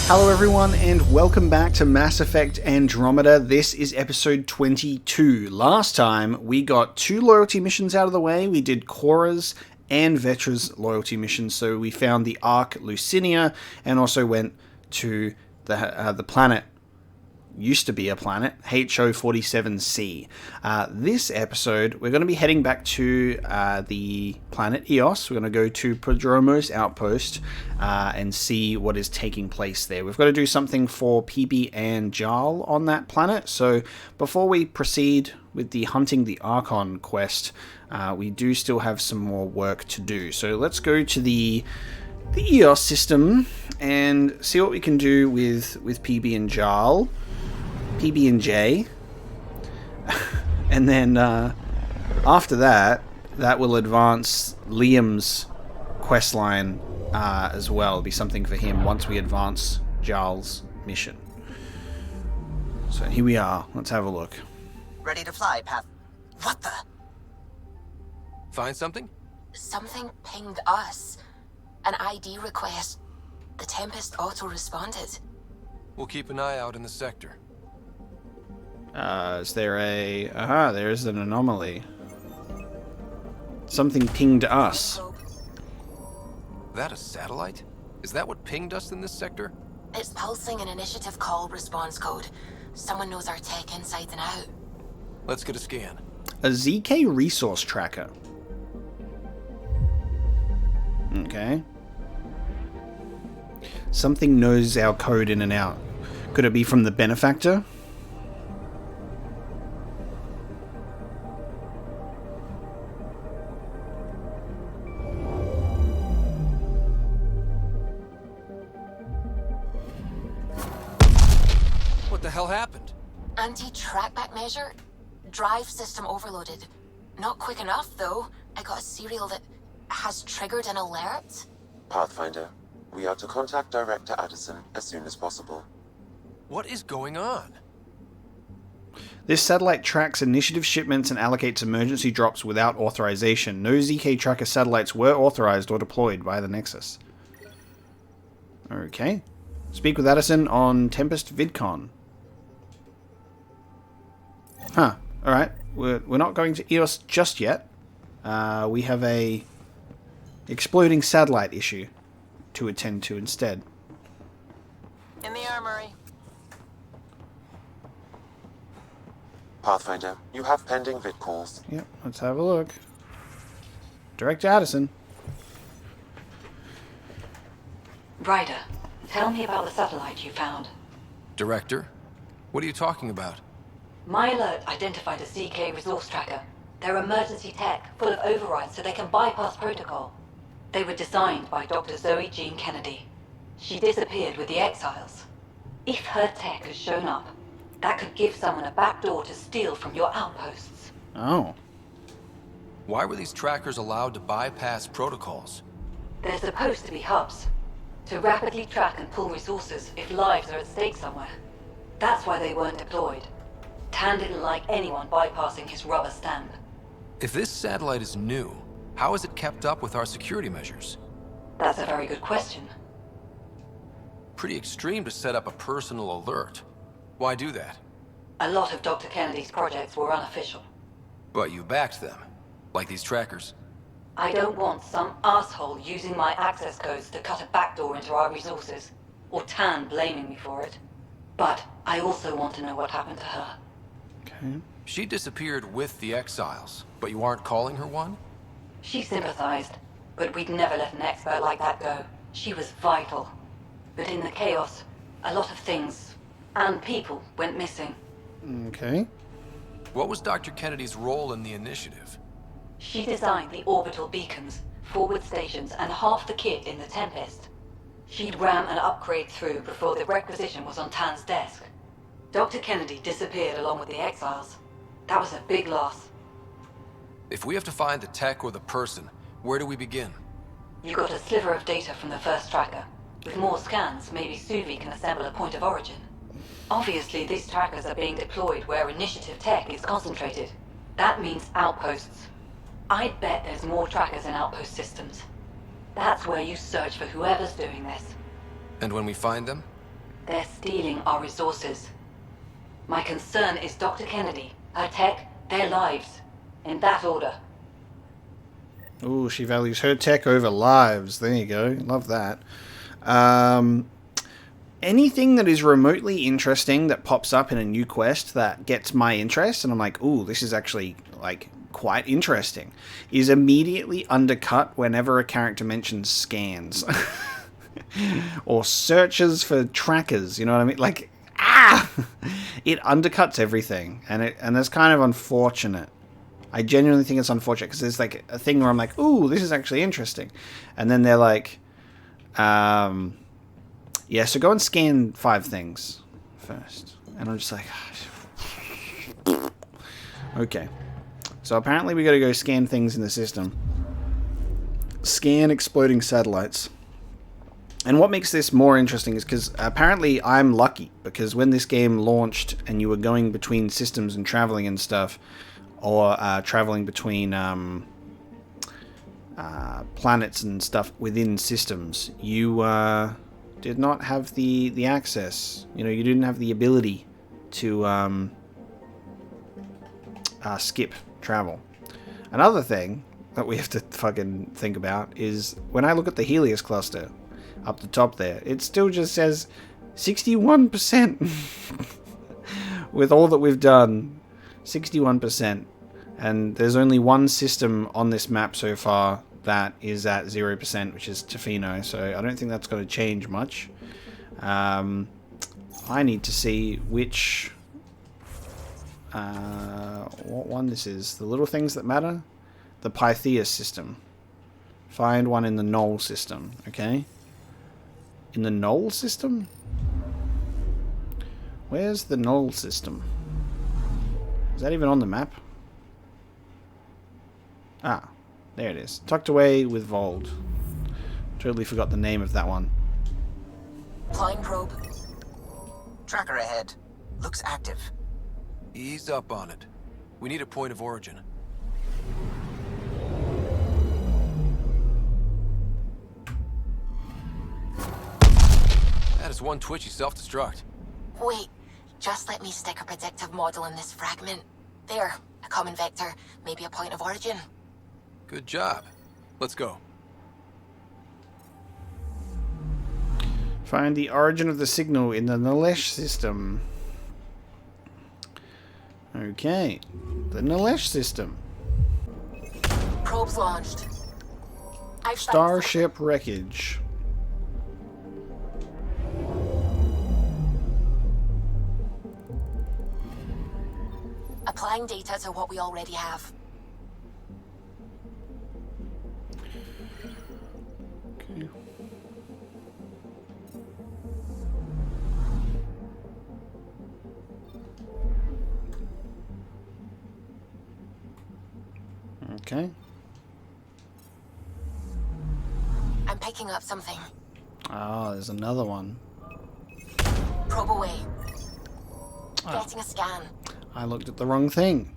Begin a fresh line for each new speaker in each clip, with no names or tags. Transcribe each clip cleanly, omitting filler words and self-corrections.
Hello everyone and welcome back to Mass Effect Andromeda. This is episode 22. Last time we got 2 loyalty missions out of the way. We did Cora's and Vetra's loyalty missions. So we found the Ark Lucinia and also went to the planet, used to be a planet, HO47C. This episode, we're going to be heading back to the planet Eos. We're going to go to Prodromos outpost and see what is taking place there. We've got to do something for PB and Jarl on that planet. So before we proceed with the Hunting the Archon quest, we do still have some more work to do. So let's go to the Eos system and see what we can do with PB and Jarl. PB and J, and then after that will advance Liam's questline as well. It'll be something for him once we advance Jarl's mission. So here we are. Let's have a look.
Ready to fly, Path. What the?
Find something?
Something pinged us. An ID request. The Tempest auto-responded.
We'll keep an eye out in the sector.
Is there a... Aha, there's an anomaly. Something pinged us.
That a satellite? Is that what pinged us in this sector?
It's pulsing an initiative call response code. Someone knows our tech inside and out.
Let's get a scan.
A ZK resource tracker. Okay. Something knows our code in and out. Could it be from the benefactor?
What the hell happened?
Anti-trackback measure? Drive system overloaded. Not quick enough, though. I got a serial that has triggered an alert.
Pathfinder, we are to contact Director Addison as soon as possible.
What is going on?
This satellite tracks initiative shipments and allocates emergency drops without authorization. No ZK tracker satellites were authorized or deployed by the Nexus. Okay. Speak with Addison on Tempest VidCon. Huh. Alright. We're not going to Eos just yet. We have a exploding satellite issue to attend to instead.
In the armory.
Pathfinder, you have pending vid calls.
Yep, let's have a look. Director Addison.
Ryder, tell me about the satellite you found.
Director? What are you talking about?
My alert identified a ZK resource tracker. They're emergency tech, full of overrides so they can bypass protocol. They were designed by Dr. Zoe Jean Kennedy. She disappeared with the Exiles. If her tech has shown up, that could give someone a backdoor to steal from your outposts.
Oh.
Why were these trackers allowed to bypass protocols?
They're supposed to be hubs, to rapidly track and pull resources if lives are at stake somewhere. That's why they weren't deployed. Tan didn't like anyone bypassing his rubber stamp.
If this satellite is new, how is it kept up with our security measures?
That's a very good question.
Pretty extreme to set up a personal alert. Why do that?
A lot of Dr. Kennedy's projects were unofficial.
But you backed them, like these trackers.
I don't want some asshole using my access codes to cut a backdoor into our resources, or Tan blaming me for it. But I also want to know what happened to her.
Okay.
She disappeared with the Exiles, but you aren't calling her one?
She sympathized, but we'd never let an expert like that go. She was vital. But in the chaos, a lot of things, and people, went missing.
Okay.
What was Dr. Kennedy's role in the initiative?
She designed the orbital beacons, forward stations, and half the kit in the Tempest. She'd ram an upgrade through before the requisition was on Tan's desk. Dr. Kennedy disappeared along with the Exiles. That was a big loss.
If we have to find the tech or the person, where do we begin?
You got a sliver of data from the first tracker. With more scans, maybe Suvi can assemble a point of origin. Obviously, these trackers are being deployed where initiative tech is concentrated. That means outposts. I'd bet there's more trackers in outpost systems. That's where you search for whoever's doing this.
And when we find them?
They're stealing our resources. My concern is Dr. Kennedy, her tech, their lives. In that order.
Ooh, she values her tech over lives. There you go. Love that. Anything that is remotely interesting that pops up in a new quest that gets my interest, and I'm like, ooh, this is actually, like, quite interesting, is immediately undercut whenever a character mentions scans. Or searches for trackers, you know what I mean? Like, it undercuts everything, and that's kind of unfortunate. I genuinely think it's unfortunate, because there's, like, a thing where I'm like, ooh, this is actually interesting. And then they're like, yeah, so go and scan 5 things first. And I'm just like, okay. So apparently we gotta go scan things in the system. Scan exploding satellites. And what makes this more interesting is because apparently I'm lucky, because when this game launched and you were going between systems and traveling and stuff, or traveling between planets and stuff within systems, you did not have the access. You know, you didn't have the ability to skip travel. Another thing that we have to fucking think about is when I look at the Helios cluster up the top there, it still just says 61%. With all that we've done, 61%. And there's only one system on this map so far that is at 0%, which is Tofino, so I don't think that's going to change much. I need to see which... what one this is. The little things that matter? The Pytheas system. Find one in the Null system, okay? In the Null system? Where's the Null system? Is that even on the map? Ah, there it is. Tucked away with Vold. Totally forgot the name of that one.
Flying probe. Tracker ahead. Looks active.
Ease up on it. We need a point of origin. That is one twitchy self-destruct.
Wait, just let me stick a predictive model in this fragment. There, a common vector, maybe a point of origin.
Good job. Let's go.
Find the origin of the signal in the Nalesh system. Okay, the Nalesh system.
Probes launched.
Starship wreckage.
Applying data to what we already have.
Okay. Okay.
I'm picking up something.
Oh, there's another one.
Probe away.
Oh.
Getting a scan.
I looked at the wrong thing.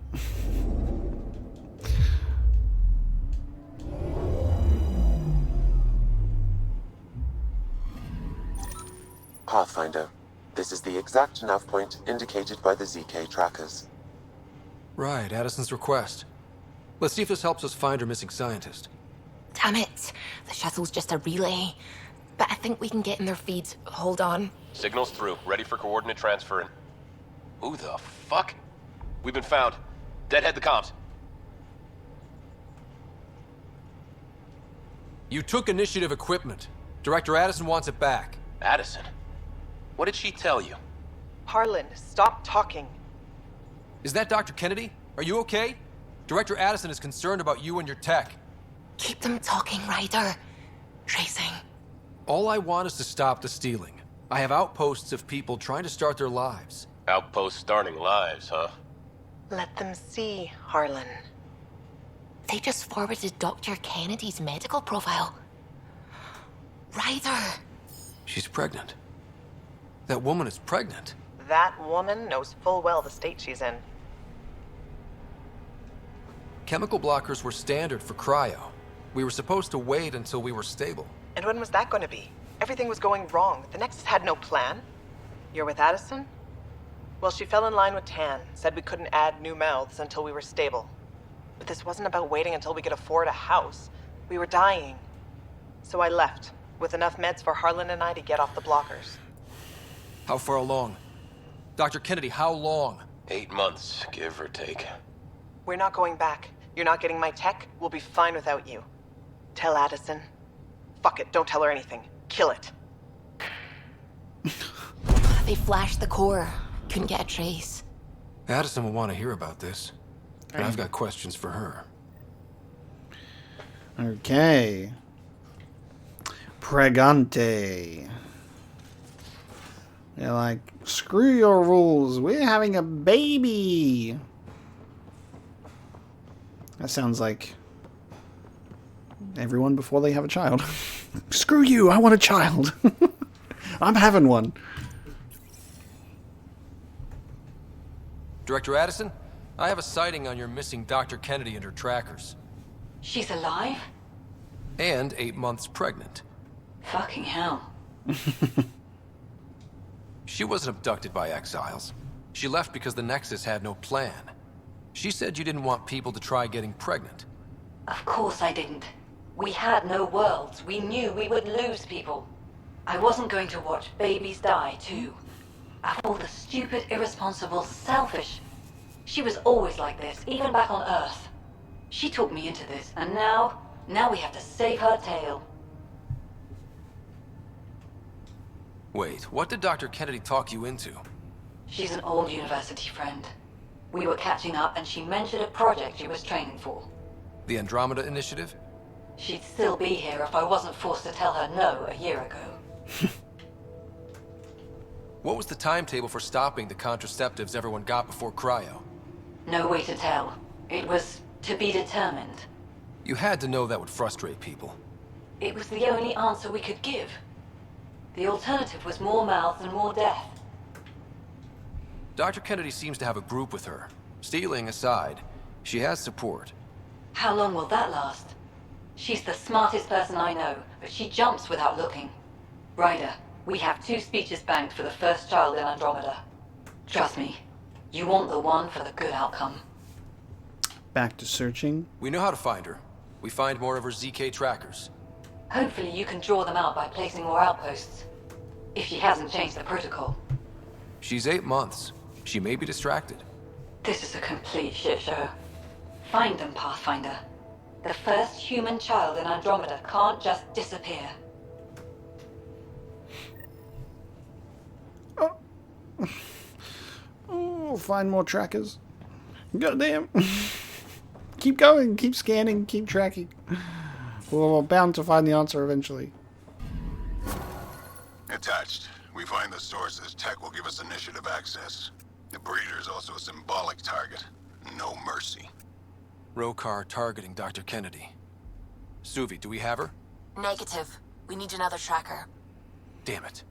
Pathfinder, this is the exact nav point indicated by the ZK trackers.
Right, Addison's request. Let's see if this helps us find her missing scientist.
Damn it. The shuttle's just a relay. But I think we can get in their feeds. Hold on.
Signal's through. Ready for coordinate transfer. Who the fuck? We've been found. Deadhead the comms.
You took initiative equipment. Director Addison wants it back.
Addison? What did she tell you?
Harlan, stop talking.
Is that Dr. Kennedy? Are you okay? Director Addison is concerned about you and your tech.
Keep them talking, Ryder. Tracing.
All I want is to stop the stealing. I have outposts of people trying to start their lives.
Outpost starting lives, huh?
Let them see, Harlan.
They just forwarded Dr. Kennedy's medical profile. Ryder.
She's pregnant. That woman is pregnant.
That woman knows full well the state she's in.
Chemical blockers were standard for cryo. We were supposed to wait until we were stable.
And when was that going to be? Everything was going wrong. The Nexus had no plan. You're with Addison? Well, she fell in line with Tan, said we couldn't add new mouths until we were stable. But this wasn't about waiting until we could afford a house. We were dying. So I left, with enough meds for Harlan and I to get off the blockers.
How far along? Dr. Kennedy, how long?
8 months, give or take.
We're not going back. You're not getting my tech. We'll be fine without you. Tell Addison. Fuck it, don't tell her anything. Kill it.
They flashed the core. Couldn't get a trace.
Addison will want to hear about this. And I've got questions for her.
Okay. Pregante. They're like, screw your rules. We're having a baby. That sounds like everyone before they have a child. Screw you, I want a child. I'm having one.
Director Addison, I have a sighting on your missing Dr. Kennedy and her trackers.
She's alive?
And 8 months pregnant.
Fucking hell.
She wasn't abducted by exiles. She left because the Nexus had no plan. She said you didn't want people to try getting pregnant.
Of course I didn't. We had no worlds. We knew we would lose people. I wasn't going to watch babies die, too. Of all the stupid, irresponsible, selfish... She was always like this, even back on Earth. She talked me into this, and now we have to save her tail.
Wait, what did Dr. Kennedy talk you into?
She's an old university friend. We were catching up, and she mentioned a project she was training for.
The Andromeda Initiative?
She'd still be here if I wasn't forced to tell her no a year ago.
What was the timetable for stopping the contraceptives everyone got before cryo?
No way to tell. It was to be determined.
You had to know that would frustrate people.
It was the only answer we could give. The alternative was more mouths and more death.
Dr. Kennedy seems to have a group with her. Stealing aside, she has support.
How long will that last? She's the smartest person I know, but she jumps without looking. Ryder, we have 2 speeches banked for the first child in Andromeda. Trust me, you want the one for the good outcome.
Back to searching.
We know how to find her. We find more of her ZK trackers.
Hopefully you can draw them out by placing more outposts. If she hasn't changed the protocol.
She's 8 months. She may be distracted.
This is a complete shit show. Find them, Pathfinder. The first human child in Andromeda can't just disappear.
Oh, find more trackers. Goddamn. Keep going, keep scanning, keep tracking. We're bound to find the answer eventually.
Attached. We find the sources. Tech will give us initiative access. The breeder is also a symbolic target. No mercy.
Rokkar targeting Dr. Kennedy. Suvi, do we have her?
Negative. We need another tracker.
Damn it.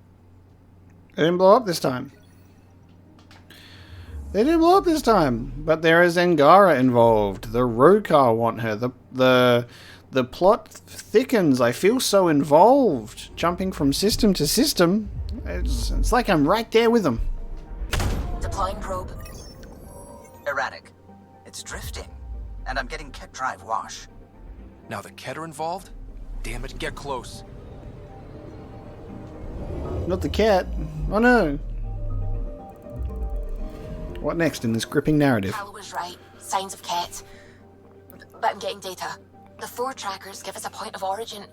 They didn't blow up this time. They didn't blow up this time. But there is Angara involved. The Rokkar want her. The plot thickens. I feel so involved. Jumping from system to system. It's like I'm right there with them.
Deploying probe. Erratic. It's drifting. And I'm getting Kett drive wash.
Now the Kett are involved? Damn it, get close.
Not the cat. Oh no. What next in this gripping narrative?
Hal was right. Signs of Kett. But I'm getting data. The 4 trackers give us a point of origin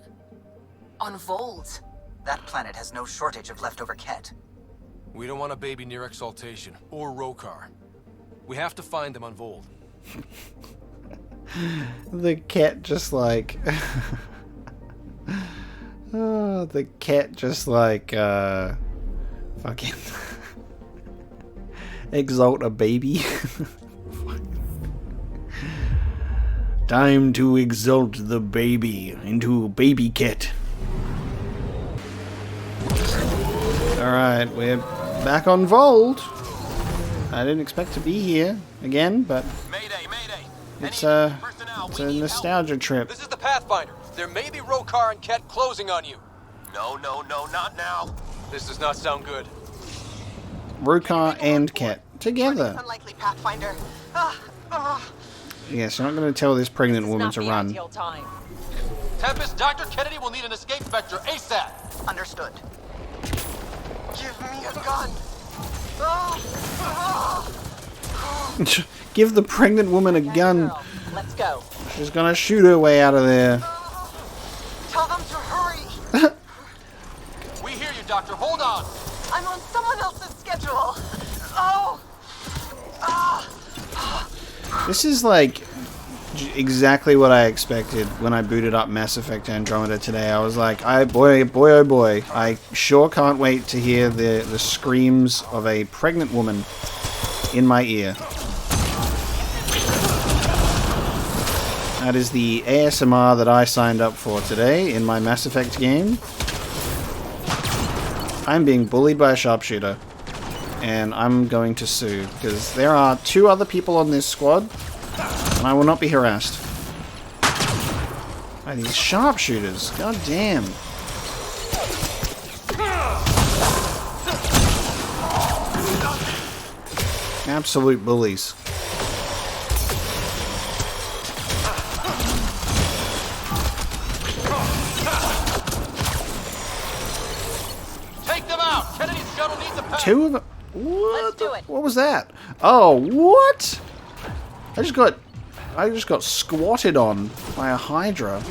on Vold.
That planet has no shortage of leftover Kett.
We don't want a baby near Exaltation or Rokkar. We have to find them on Vold.
The cat just like... oh, the cat just like... fucking... exalt a baby. Time to exalt the baby into baby Kett. Alright, we're back on Vold. I didn't expect to be here again, but
Mayday, mayday.
it's a nostalgia trip.
This is the Pathfinder. There may be Rokkar and Kett closing on you.
No, not now.
This does not sound good.
Rokkar and Kett together.
Unlikely, Pathfinder.
Yes, you're not going to tell this pregnant woman to run.
Tempest, Dr. Kennedy will need an escape vector ASAP.
Understood.
Give me a gun.
Give the pregnant woman a gun.
Let's go.
She's going to shoot her way out of there.
Tell them to hurry.
We hear you, Doctor. Hold on.
I'm on someone else's schedule.
This is like exactly what I expected when I booted up Mass Effect Andromeda today. I was like, boy oh boy, I sure can't wait to hear the screams of a pregnant woman in my ear. That is the ASMR that I signed up for today in my Mass Effect game. I'm being bullied by a sharpshooter, and I'm going to sue, because there are 2 other people on this squad, and I will not be harassed by these sharpshooters. God damn. Absolute bullies.
Take them out. Kennedy's shuttle needs a pack.
2 of them? What was that? Oh, what? I just got squatted on by a Hydra.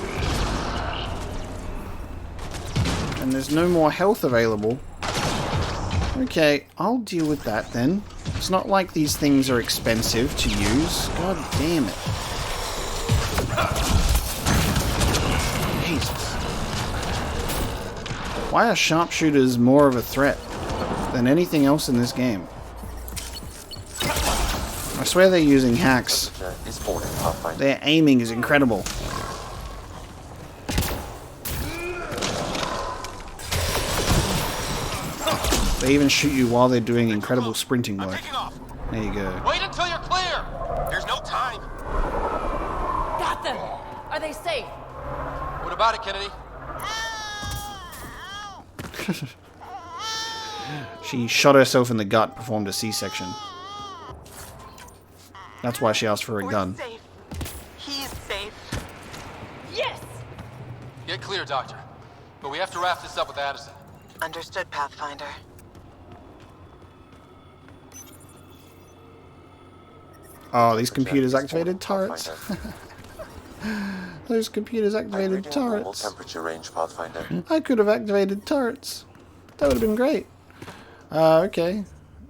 And there's no more health available. Okay, I'll deal with that then. It's not like these things are expensive to use. God damn it. Jesus. Why are sharpshooters more of a threat than anything else in this game? I swear they're using hacks. Their aiming is incredible. They even shoot you while they're doing incredible sprinting work. There you go.
Wait until you're clear. There's no time.
Got them! Are they safe?
What about it, Kennedy?
She shot herself in the gut, performed a C-section. That's why she asked for a gun.
Safe. He's safe.
Yes!
Get clear, Doctor. But we have to wrap this up with Addison.
Understood, Pathfinder.
Oh, these computers activated turrets. Those computers activated turrets.
Temperature range, Pathfinder.
I could have activated turrets. That would have been great. Okay.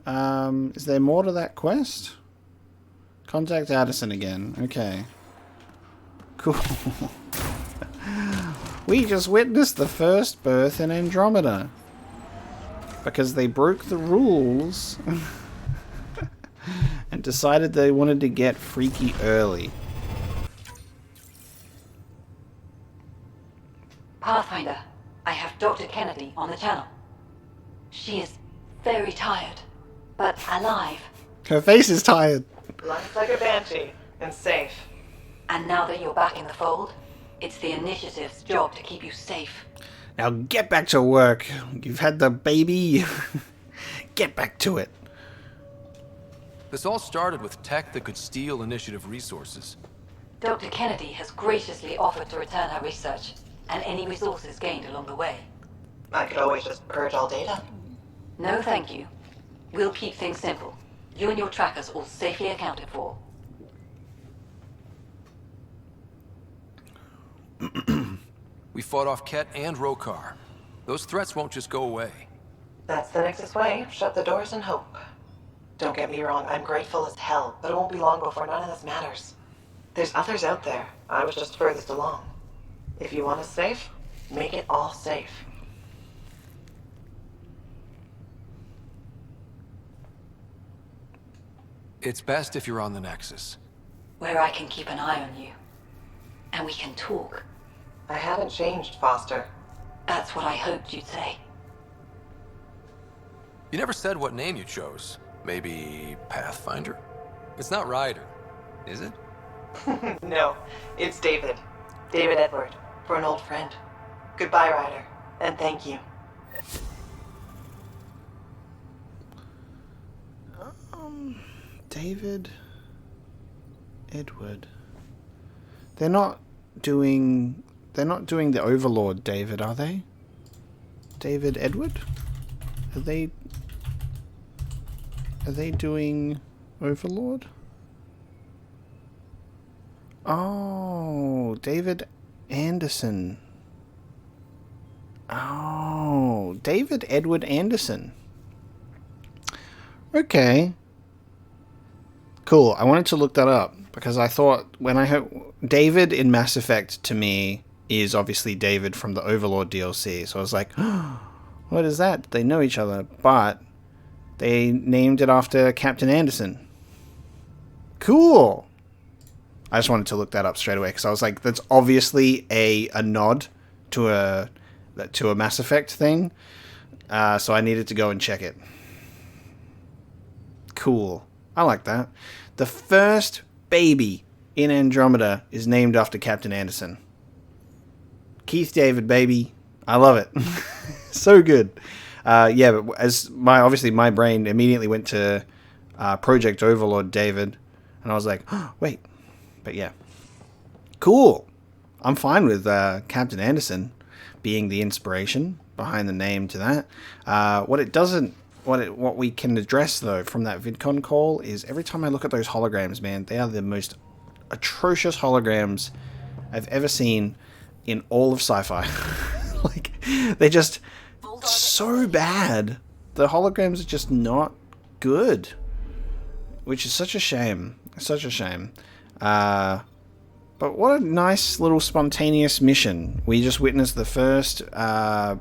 Is there more to that quest? Contact Addison again. Okay. Cool. We just witnessed the first birth in Andromeda. Because they broke the rules and decided they wanted to get freaky early.
Pathfinder, I have Dr. Kennedy on the channel. She is very tired, but alive.
Her face is tired.
Looks like a banshee, and safe.
And now that you're back in the fold, it's the Initiative's job to keep you safe.
Now get back to work. You've had the baby. Get back to it.
This all started with tech that could steal Initiative resources.
Dr. Kennedy has graciously offered to return her research, and any resources gained along the way.
I could always just purge all data.
No, thank you. We'll keep things simple. You and your trackers all safely accounted for.
We fought off Kett and Rokkar. Those threats won't just go away.
That's the Nexus way. Shut the doors and hope. Don't get me wrong, I'm grateful as hell, but it won't be long before none of this matters. There's others out there. I was just furthest along. If you want us safe, make it all safe.
It's best if you're on the Nexus.
Where I can keep an eye on you. And we can talk.
I haven't changed, Foster.
That's what I hoped you'd say.
You never said what name you chose. Maybe Pathfinder? It's not Ryder, is it?
No, it's David. David Edward, for an old friend. Goodbye, Ryder, and thank you.
David, Edward. They're not doing the Overlord, David, are they? David, Edward? Are they doing Overlord? Oh, David Anderson. Oh, David Edward Anderson. Okay. Cool. I wanted to look that up because I thought when I heard David in Mass Effect to me is obviously David from the Overlord DLC. So I was like, oh, what is that? They know each other, but they named it after Captain Anderson. Cool. I just wanted to look that up straight away because I was like, that's obviously a nod to a Mass Effect thing. So I needed to go and check it. Cool. I like that. The first baby in Andromeda is named after Captain Anderson. Keith David, baby. I love it. So good. Yeah, but as my brain immediately went to Project Overlord David, and I was like, oh, wait. But yeah. Cool. I'm fine with Captain Anderson being the inspiration behind the name to that. What we can address though from that VidCon call is every time I look at those holograms, man, they are the most atrocious holograms I've ever seen in all of sci-fi. Like, they're just so bad. The holograms are just not good, which is such a shame. Such a shame. But what a nice little spontaneous mission. We just witnessed the first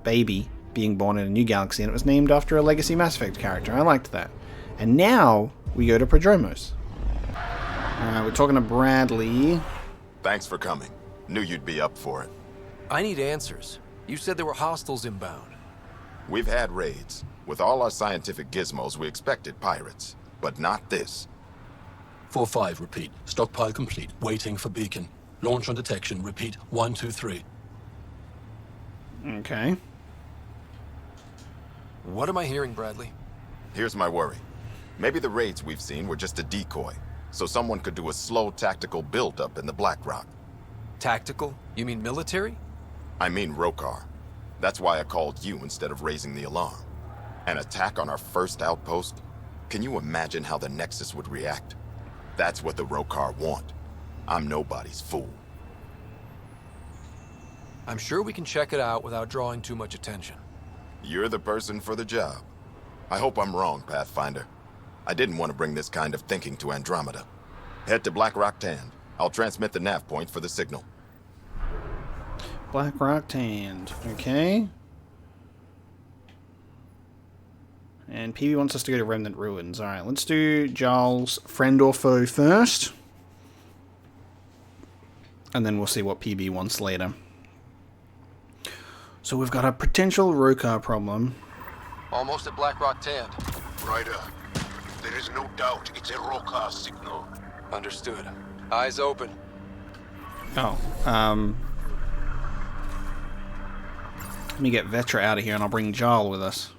baby being born in a new galaxy, and it was named after a Legacy Mass Effect character. I liked that. And now we go to Prodromos. We're talking to Bradley.
Thanks for coming. Knew you'd be up for it.
I need answers. You said there were hostiles inbound.
We've had raids. With all our scientific gizmos, we expected pirates. But not this.
4-5, repeat. Stockpile complete. Waiting for beacon. Launch on detection. Repeat. 1, 2, 3.
Okay.
What am I hearing, Bradley?
Here's my worry. Maybe the raids we've seen were just a decoy, so someone could do a slow tactical build-up in the Black Rock.
Tactical? You mean military?
I mean Rokkar. That's why I called you instead of raising the alarm. An attack on our first outpost? Can you imagine how the Nexus would react? That's what the Rokkar want. I'm nobody's fool.
I'm sure we can check it out without drawing too much attention.
You're the person for the job. I hope I'm wrong, Pathfinder. I didn't want to bring this kind of thinking to Andromeda. Head to Black Rock Tand. I'll transmit the nav point for the signal.
Black Rock Tand. Okay. And PB wants us to go to Remnant Ruins. Alright, let's do Giles' friend or foe first. And then we'll see what PB wants later. So we've got a potential Rokkar problem.
Almost at Black Rock Tand.
Ryder, there is no doubt it's a Rokkar signal.
Understood. Eyes open.
Oh, let me get Vetra out of here and I'll bring Giles with us.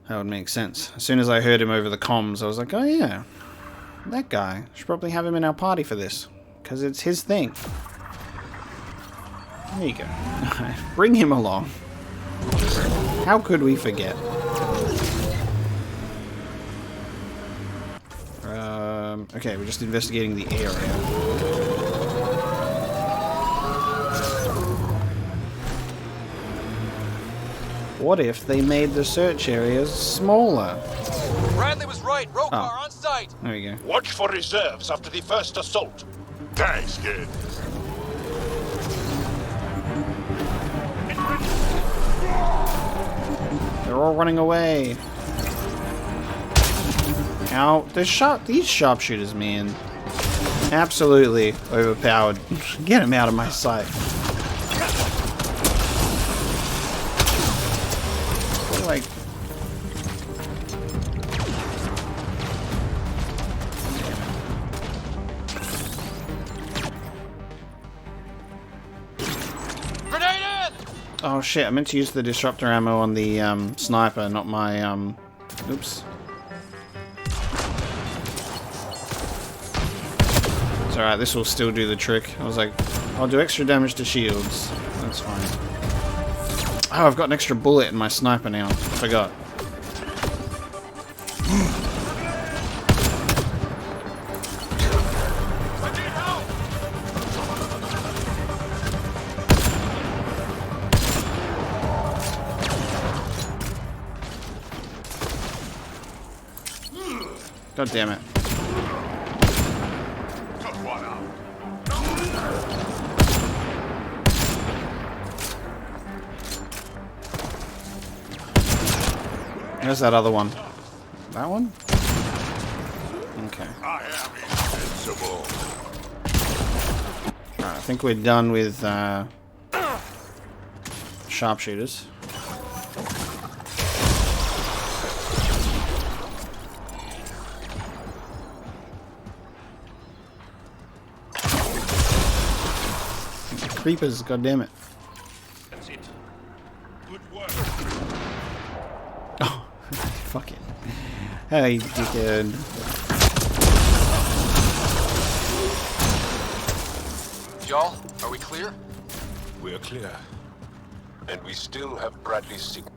That would make sense. As soon as I heard him over the comms, I was like, oh yeah, that guy. Should probably have him in our party for this. Because it's his thing. There you go. Bring him along. How could we forget? Okay, we're just investigating the area. What if they made the search areas smaller?
Bradley was right. Rokkar on site.
There we go.
Watch for reserves after the first assault.
Thanks, kid.
They're all running away. Ow. These sharpshooters, man. Absolutely overpowered. Get him out of my sight. Like... Oh shit, I meant to use the disruptor ammo on the sniper, not my oops. alright, this will still do the trick. I was like, I'll do extra damage to shields. That's fine. Oh, I've got an extra bullet in my sniper now. Forgot. God damn it. Where's that other one? That one? Okay. Alright, I think we're done with sharpshooters. Creepers, goddammit.
That's it. Good work.
Oh, fuck it. Hey, dickhead.
Y'all, are we clear?
We're clear. And we still have Bradley's signal.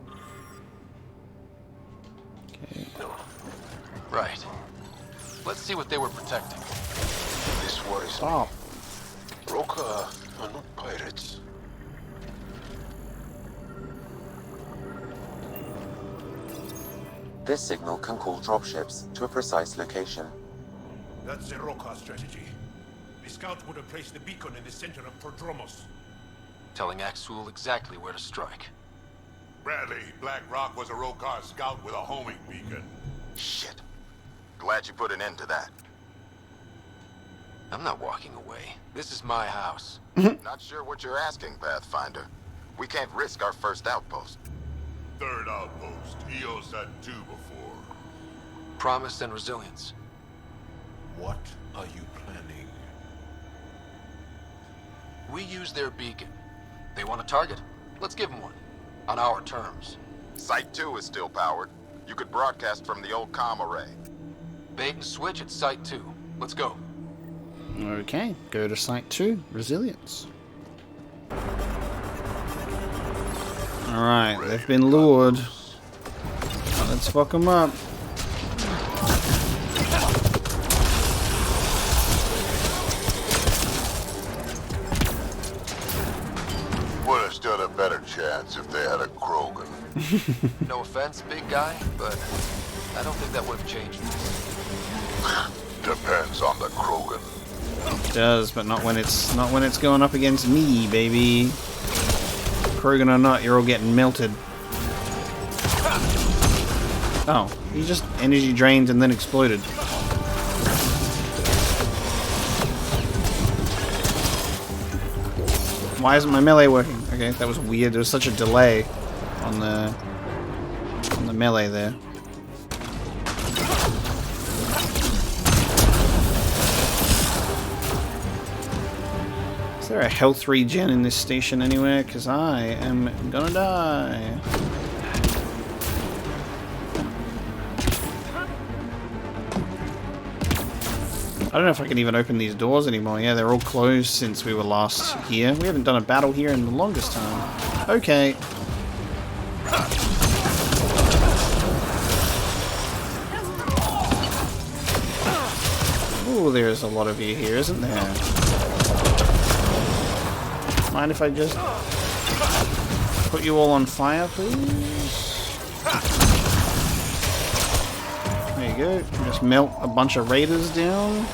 Okay.
Right. Let's see what they were protecting.
This worries me.
Stop.
Rokkar are not pirates.
This signal can call dropships to a precise location.
That's the Rokkar strategy. The scout would have placed the beacon in the center of Prodromos.
Telling Axul exactly where to strike.
Bradley, Black Rock was a Rokkar scout with a homing beacon.
Shit. Glad you put an end to that.
I'm not walking away. This is my house.
Not sure what you're asking, Pathfinder. We can't risk our first outpost.
Third outpost. EOS had 2 before.
Promise and resilience.
What are you planning?
We use their beacon. They want a target. Let's give them one. On our terms.
Site 2 is still powered. You could broadcast from the old comm array.
Bait and switch at Site 2. Let's go.
Okay, go to Site 2, Resilience. Alright, they've been lured. Let's fuck them up.
Would have stood a better chance if they had a Krogan.
No offense, big guy, but I don't think that would have changed this.
Depends on the Krogan.
It does, but not when it's going up against me, baby. Krogan or not, you're all getting melted. Oh, he just energy drained and then exploded. Why isn't my melee working? Okay, that was weird. There was such a delay on the melee there. Is there a health regen in this station anywhere? Because I am gonna die. I don't know if I can even open these doors anymore. Yeah, they're all closed since we were last here. We haven't done a battle here in the longest time. Okay. Ooh, there's a lot of you here, isn't there? Mind if I just put you all on fire, please? There you go. Just melt a bunch of raiders down.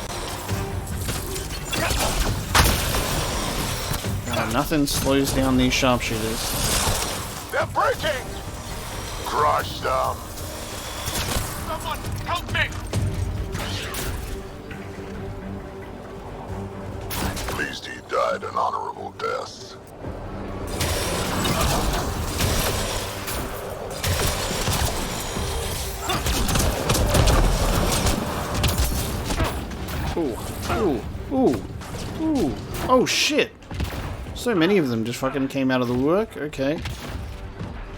Nothing slows down these sharpshooters.
They're breaking! Crush them! Someone help me! At least he died an honorable death.
Ooh, ooh, ooh, ooh. Oh shit! So many of them just fucking came out of the work. Okay.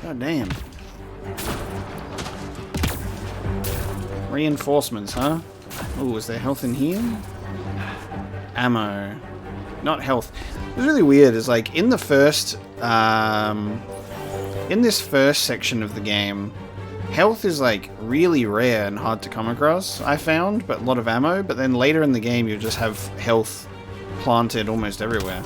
God damn. Reinforcements, huh? Ooh, is there health in here? ammo, not health. It's really weird. It's like in the first, in this first section of the game, health is like really rare and hard to come across, I found, but a lot of ammo. But then later in the game, you just have health planted almost everywhere.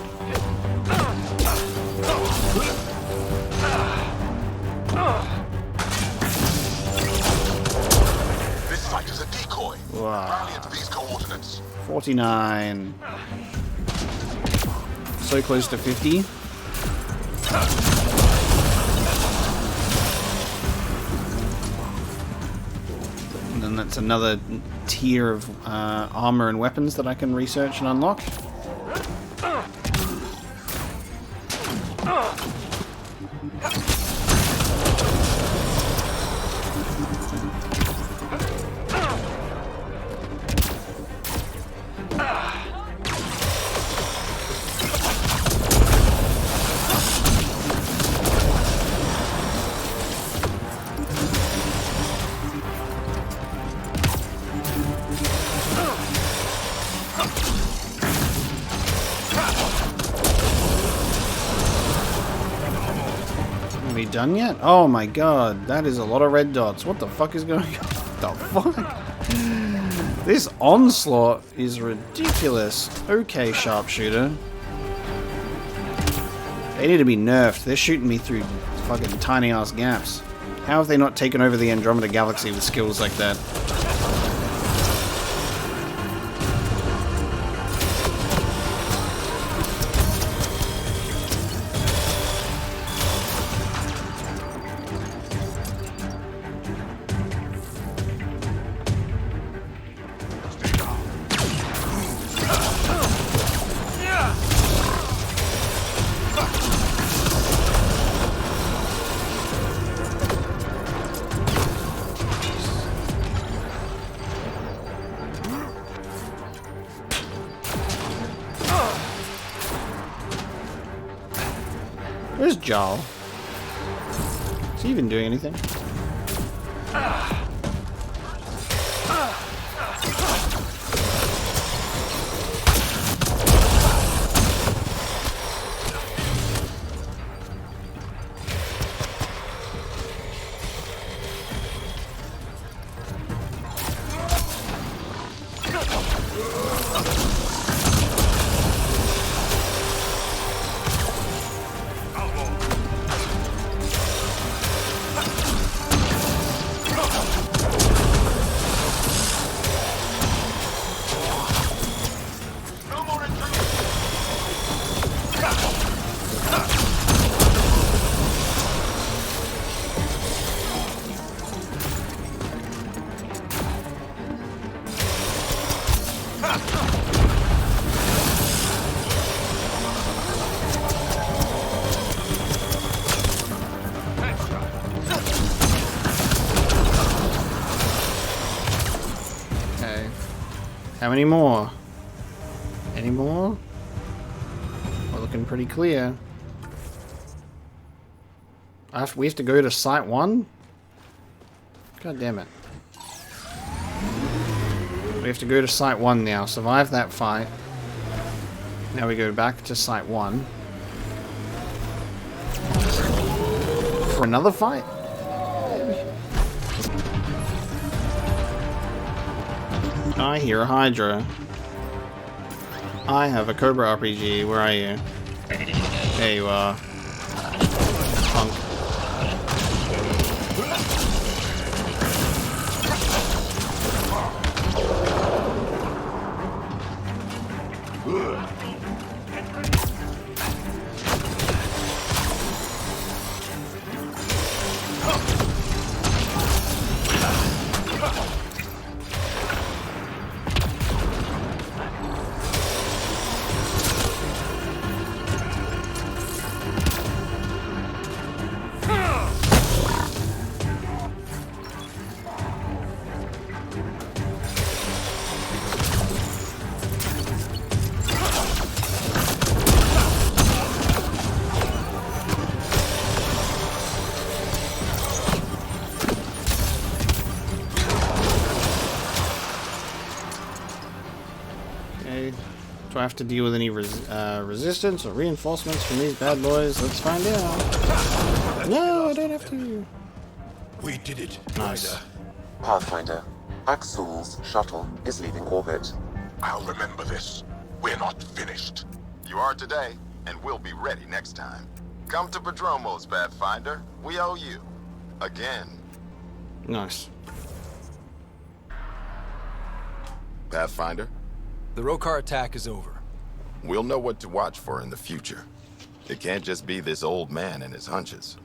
This site is a decoy.
Wow.
Rally at these coordinates.
49. So close to 50. And then that's another tier of armor and weapons that I can research and unlock. Are we done yet? Oh my god, that is a lot of red dots. What the fuck is going on? What the fuck? This onslaught is ridiculous. Okay, sharpshooter. They need to be nerfed. They're shooting me through fucking tiny ass gaps. How have they not taken over the Andromeda galaxy with skills like that? Where's Jarl? Is he even doing anything? How many more? Any more? We're looking pretty clear. We have to go to Site 1? God damn it. We have to go to Site 1 now. Survive that fight. Now we go back to Site 1. For another fight? I hear a Hydra. I have a Cobra RPG. Where are you? There you are. Punk. Do I have to deal with any resistance or reinforcements from these bad boys? Let's find out. No, I don't have to.
We did it.
Nice.
Pathfinder, Axul's shuttle is leaving orbit.
I'll remember this. We're not finished.
You are today, and we'll be ready next time. Come to Prodromos, Pathfinder. We owe you. Again.
Nice.
Pathfinder?
The Rokkar attack is over.
We'll know what to watch for in the future. It can't just be this old man and his hunches.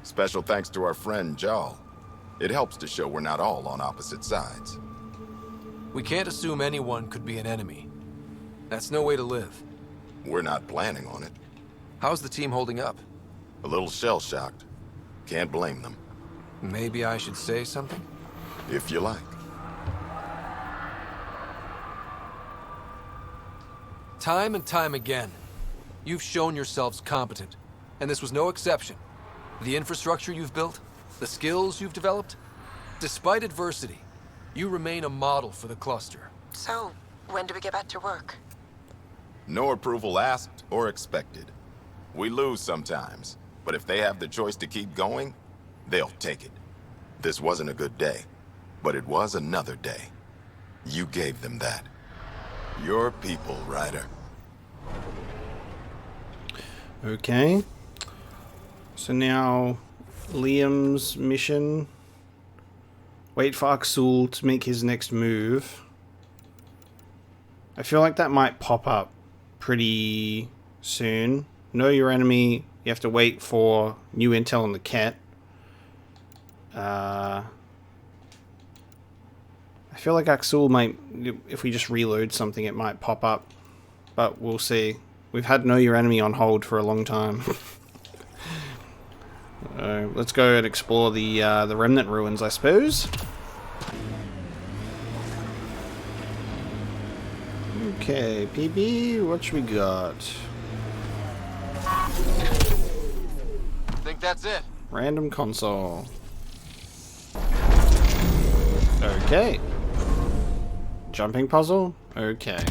Special thanks to our friend Jarl. It helps to show we're not all on opposite sides.
We can't assume anyone could be an enemy. That's no way to live.
We're not planning on it.
How's the team holding up?
A little shell-shocked. Can't blame them.
Maybe I should say something?
If you like.
Time and time again, you've shown yourselves competent, and this was no exception. The infrastructure you've built, the skills you've developed, despite adversity, you remain a model for the cluster.
So, when do we get back to work?
No approval asked or expected. We lose sometimes, but if they have the choice to keep going, they'll take it. This wasn't a good day, but it was another day. You gave them that. Your people, Ryder.
Okay. So now, Liam's mission. Wait for Axul to make his next move. I feel like that might pop up pretty soon. Know your enemy. You have to wait for new intel on the Kett. I feel like Axul might, if we just reload something, it might pop up. But we'll see. We've had Know Your Enemy on hold for a long time. Let's go and explore the Remnant ruins, I suppose. Okay, PB, what we got?
Think that's it?
Random console. Okay. Jumping puzzle? Okay.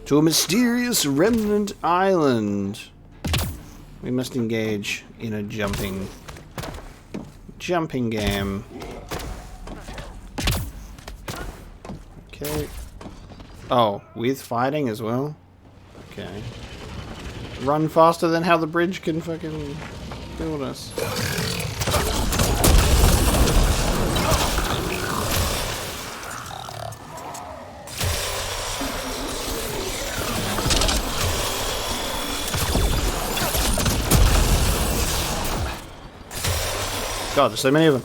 To a mysterious remnant island. We must engage in a jumping game. Okay. Oh, with fighting as well? Okay. Run faster than how the bridge can fucking build us. God, there's so many of them.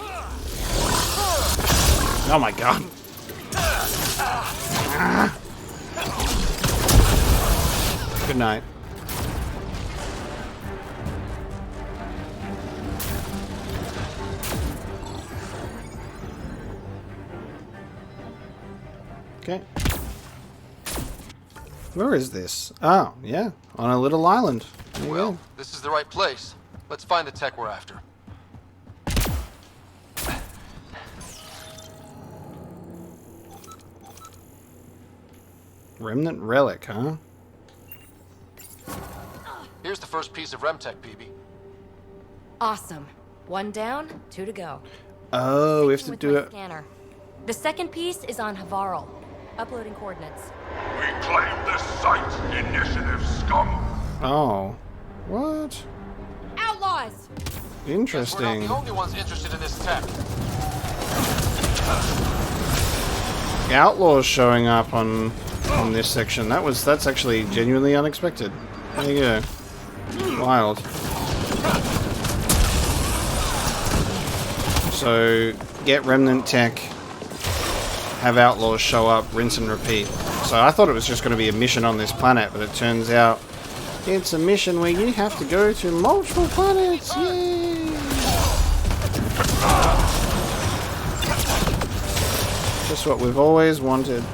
Oh my god. Good night. Okay. Where is this? Oh, yeah. On a little island. There you go.
This is the right place. Let's find the tech we're after.
Remnant relic, huh?
Here's the first piece of Remtech, PB.
Awesome. One down, 2 to go.
Oh, we have to
With
do
my
it.
Scanner. The second piece is on Havarl. Uploading coordinates.
We claim this site, initiative scum.
Oh. What?
Outlaws!
Interesting.
We're not the only ones interested in this tech.
Outlaws showing up on this section. That's actually genuinely unexpected. There you go. Wild. So get Remnant tech, have Outlaws show up, rinse and repeat. So I thought it was just going to be a mission on this planet, but it turns out it's a mission where you have to go to multiple planets. Yay! Just what we've always wanted.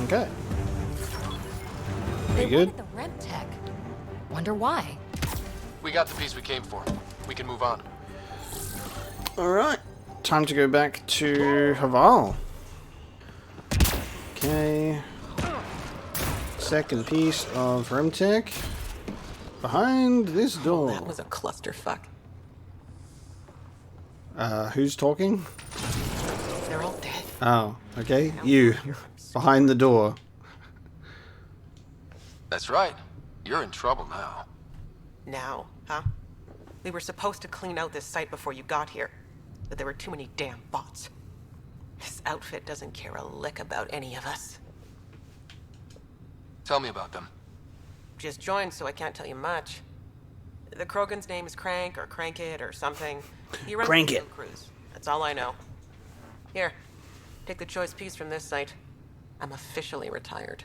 Okay.
They
Pretty good.
wanted the rem tech. Wonder why.
We got the piece we came for. We can move on.
Alright. Time to go back to Haval. Okay. Second piece of Remtech. Behind this door.
That was a clusterfuck.
Who's talking?
They're all dead.
Oh, okay. You. Behind the door.
That's right. You're in trouble now.
Now, huh? We were supposed to clean out this site before you got here, but there were too many damn bots. This outfit doesn't care a lick about any of us.
Tell me about them.
Just joined, so I can't tell you much. The Krogan's name is Crank or Crankit or something. He runs
Crank
the
it.
Blue Cruise. That's all I know. Here, take the choice piece from this site. I'm officially retired.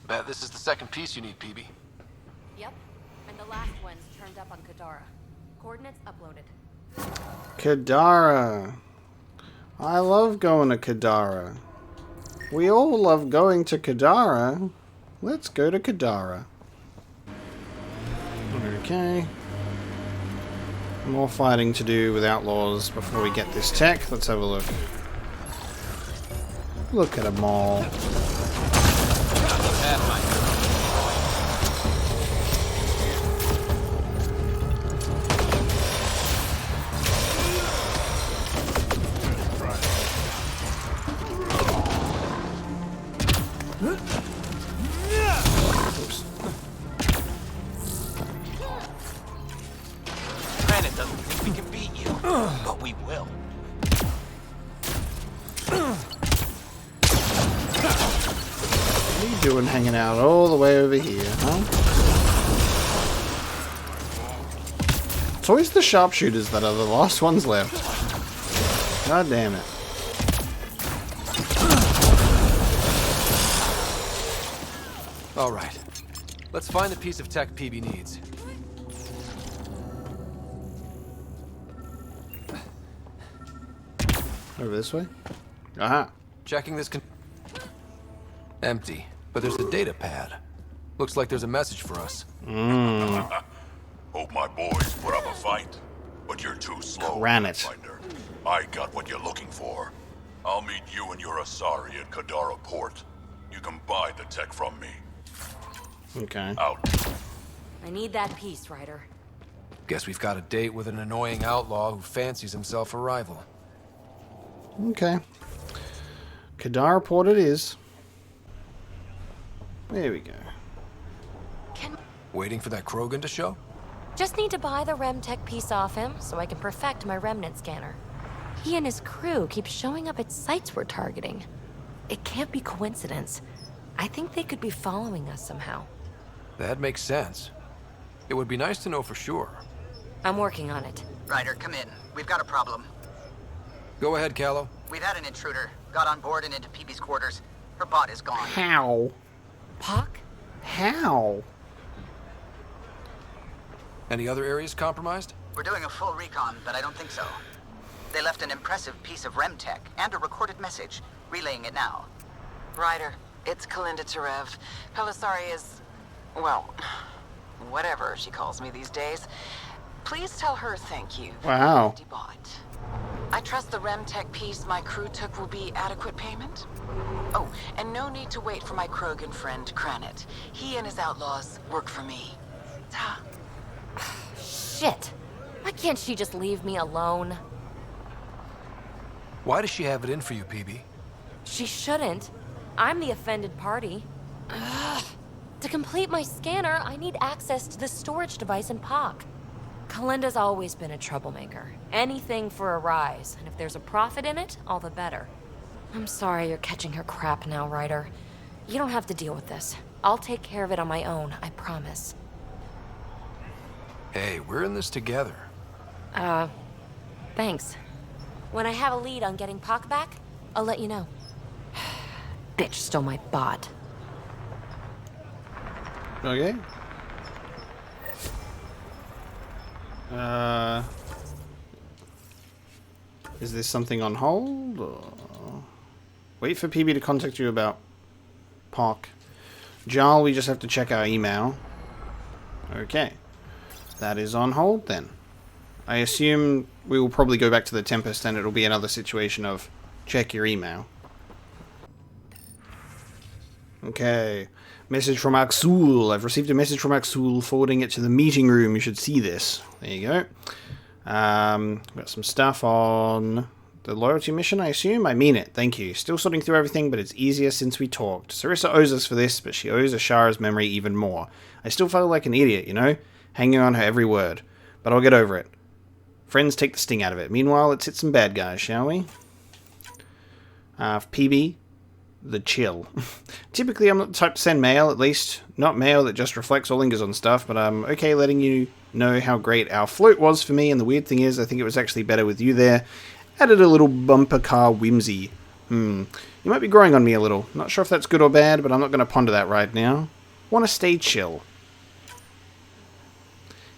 Bet this is the second piece you need, PB.
Yep. And the last one's turned up on Kadara. Coordinates uploaded.
Kadara. I love going to Kadara. We all love going to Kadara. Let's go to Kadara. Okay. More fighting to do with outlaws before we get this tech. Let's have a look. Look at them all.
Granite doesn't think we can beat you, but we will.
What are you doing hanging out all the way over here, huh? It's always the sharpshooters that are the last ones left. God damn it.
All right. Let's find the piece of tech PB needs.
Over this way? Aha.
Checking this empty, but there's a data pad. Looks like there's a message for us.
Hope my boys put up a fight, but you're too slow,
Granite.
Pathfinder. I got what you're looking for. I'll meet you and your Asari at Kadara Port. You can buy the tech from me.
Okay.
Out.
I need that piece, Ryder.
Guess we've got a date with an annoying outlaw who fancies himself a rival.
Okay. Kadara Port it is. There we go.
Waiting for that Krogan to show?
Just need to buy the rem tech piece off him so I can perfect my Remnant scanner. He and his crew keep showing up at sites we're targeting. It can't be coincidence. I think they could be following us somehow.
That makes sense. It would be nice to know for sure.
I'm working on it.
Ryder, come in. We've got a problem.
Go ahead, Callow.
We've had an intruder. Got on board and into PB's quarters. Her bot is gone.
How?
Puck?
How?
Any other areas compromised?
We're doing a full recon, but I don't think so. They left an impressive piece of rem tech and a recorded message, relaying it now.
Ryder, it's Kalinda Tarev. Pelisari is, well, whatever she calls me these days. Please tell her thank you.
Wow.
Bot. I trust the rem tech piece my crew took will be adequate payment. Oh, and no need to wait for my Krogan friend, Cranit. He and his outlaws work for me. Ta.
Shit. Why can't she just leave me alone?
Why does she have it in for you, PB?
She shouldn't. I'm the offended party. Ugh. To complete my scanner, I need access to the storage device in POC. Kalinda's always been a troublemaker. Anything for a rise, and if there's a profit in it, all the better. I'm sorry you're catching her crap now, Ryder. You don't have to deal with this. I'll take care of it on my own, I promise.
Hey, we're in this together.
Thanks. When I have a lead on getting POC back, I'll let you know. Bitch stole my bot.
Okay. Is this something on hold? Or... Wait for PB to contact you about Pock. Jarl, we just have to check our email. Okay. That is on hold then. I assume we will probably go back to the Tempest and it'll be another situation of check your email. Okay. Message from Axul. I've received a message from Axul forwarding it to the meeting room. You should see this. There you go. Got some stuff on the loyalty mission, I assume. I mean it. Thank you. Still sorting through everything, but it's easier since we talked. Sarissa owes us for this, but she owes Ashara's memory even more. I still feel like an idiot, you know? Hanging on her every word. But I'll get over it. Friends take the sting out of it. Meanwhile, let's hit some bad guys, shall we? PB, the chill. Typically, I'm not the type to send mail, at least. Not mail that just reflects or lingers on stuff, but I'm okay letting you know how great our float was for me, and the weird thing is, I think it was actually better with you there. Added a little bumper car whimsy. You might be growing on me a little. Not sure if that's good or bad, but I'm not going to ponder that right now. Want to stay chill.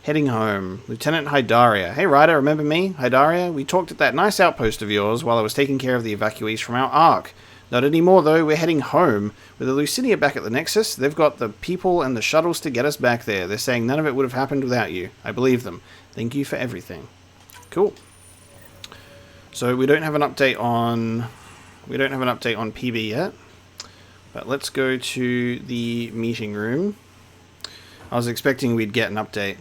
Heading home. Lieutenant Hydaria. Hey, Ryder, remember me? Hydaria? We talked at that nice outpost of yours while I was taking care of the evacuees from our Ark. Not anymore, though. We're heading home. With the Lucinia back at the Nexus, they've got the people and the shuttles to get us back there. They're saying none of it would have happened without you. I believe them. Thank you for everything. Cool. So we don't have an update on... PB yet. But let's go to the meeting room. I was expecting we'd get an update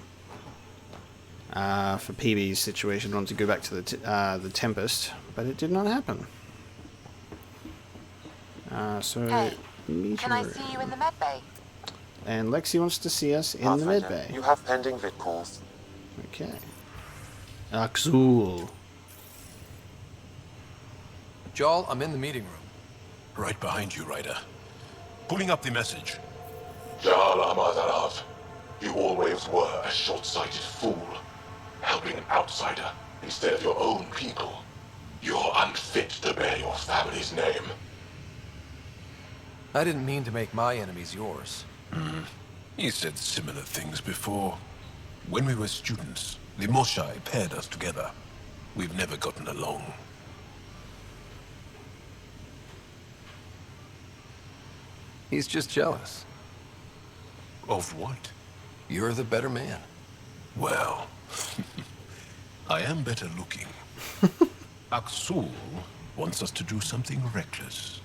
for PB's situation once we go back to the Tempest, but it did not happen.
Hey, can I see you in the med bay?
And Lexi wants to see us in the med bay.
You have pending vid calls.
Okay. Axul.
Jarl, I'm in the meeting room.
Right behind you, Ryder. Pulling up the message.
Jarl Amadarav, you always were a short-sighted fool, helping an outsider instead of your own people. You're unfit to bear your family's name.
I didn't mean to make my enemies yours.
He said similar things before. When we were students, the Moshai paired us together. We've never gotten along.
He's just jealous.
Of what?
You're the better man.
Well, I am better looking. Axul wants us to do something reckless.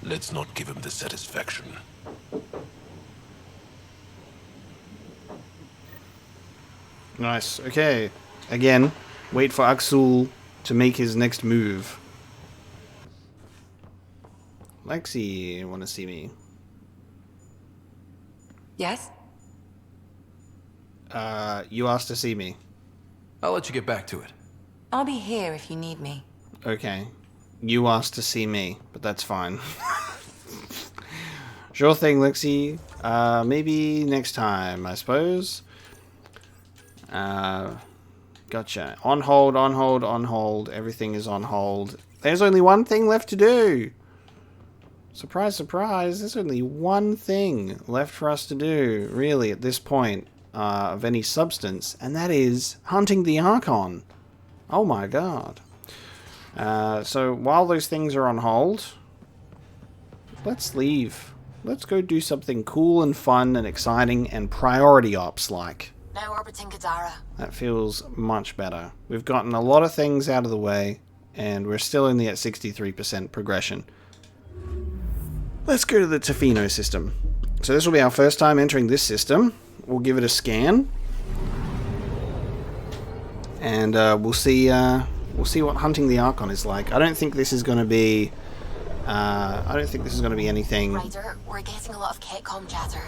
Let's not give him the satisfaction.
Nice. Okay. Again, wait for Axul to make his next move. Lexi, want to see me?
Yes?
You asked to see me.
I'll let you get back to it.
I'll be here if you need me.
Okay. You asked to see me, but that's fine. Sure thing, Lexi. Maybe next time, I suppose. Gotcha. On hold, on hold, on hold. Everything is on hold. There's only one thing left to do. Surprise, surprise. There's only one thing left for us to do, really, at this point, of any substance, and that is hunting the Archon. Oh my god. So while those things are on hold, let's leave. Let's go do something cool and fun and exciting and priority ops like.
Now orbiting Gadara.
That feels much better. We've gotten a lot of things out of the way, and we're still only at 63% progression. Let's go to the Tofino system. So this will be our first time entering this system. We'll give it a scan, and we'll see what hunting the Archon is like. I don't think this is going to be. I don't think this is going to be anything.
Ryder, we're getting a lot of Ketcom chatter.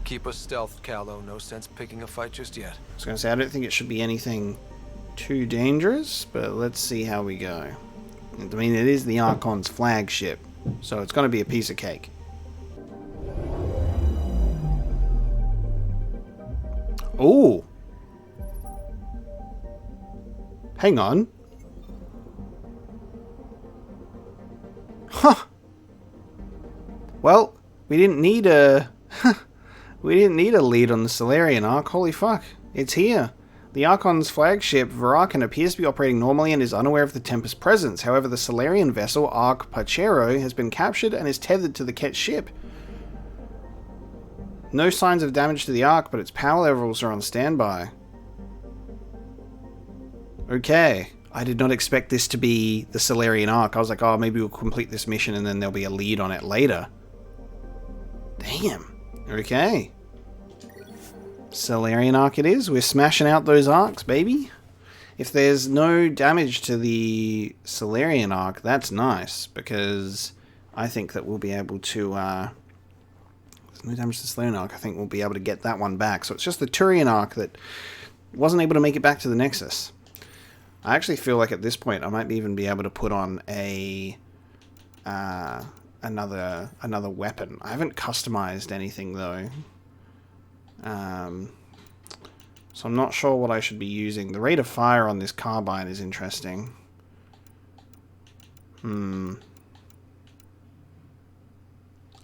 Keep us stealth, Callow. No sense picking a fight just yet.
I was going to say I don't think it should be anything too dangerous, but let's see how we go. I mean, it is the Archon's flagship, so it's going to be a piece of cake. Oh! Hang on. Huh. Well, we didn't need a lead on the Salarian Ark. Holy fuck. It's here. The Archon's flagship, Varakan, appears to be operating normally and is unaware of the Tempest's presence. However, the Salarian vessel, Ark Pachero, has been captured and is tethered to the Kett ship. No signs of damage to the Ark, but its power levels are on standby. Okay. I did not expect this to be the Salarian Ark. I was like, oh, maybe we'll complete this mission and then there'll be a lead on it later. Damn. Okay. Salarian Ark it is. We're smashing out those Arks, baby. If there's no damage to the Salarian Ark, that's nice, because I think that we'll be able to... there's no damage to the Salarian Ark. I think we'll be able to get that one back. So it's just the Turian Ark that wasn't able to make it back to the Nexus. I actually feel like at this point I might even be able to put on a another weapon. I haven't customized anything though. So I'm not sure what I should be using. The rate of fire on this carbine is interesting. I'm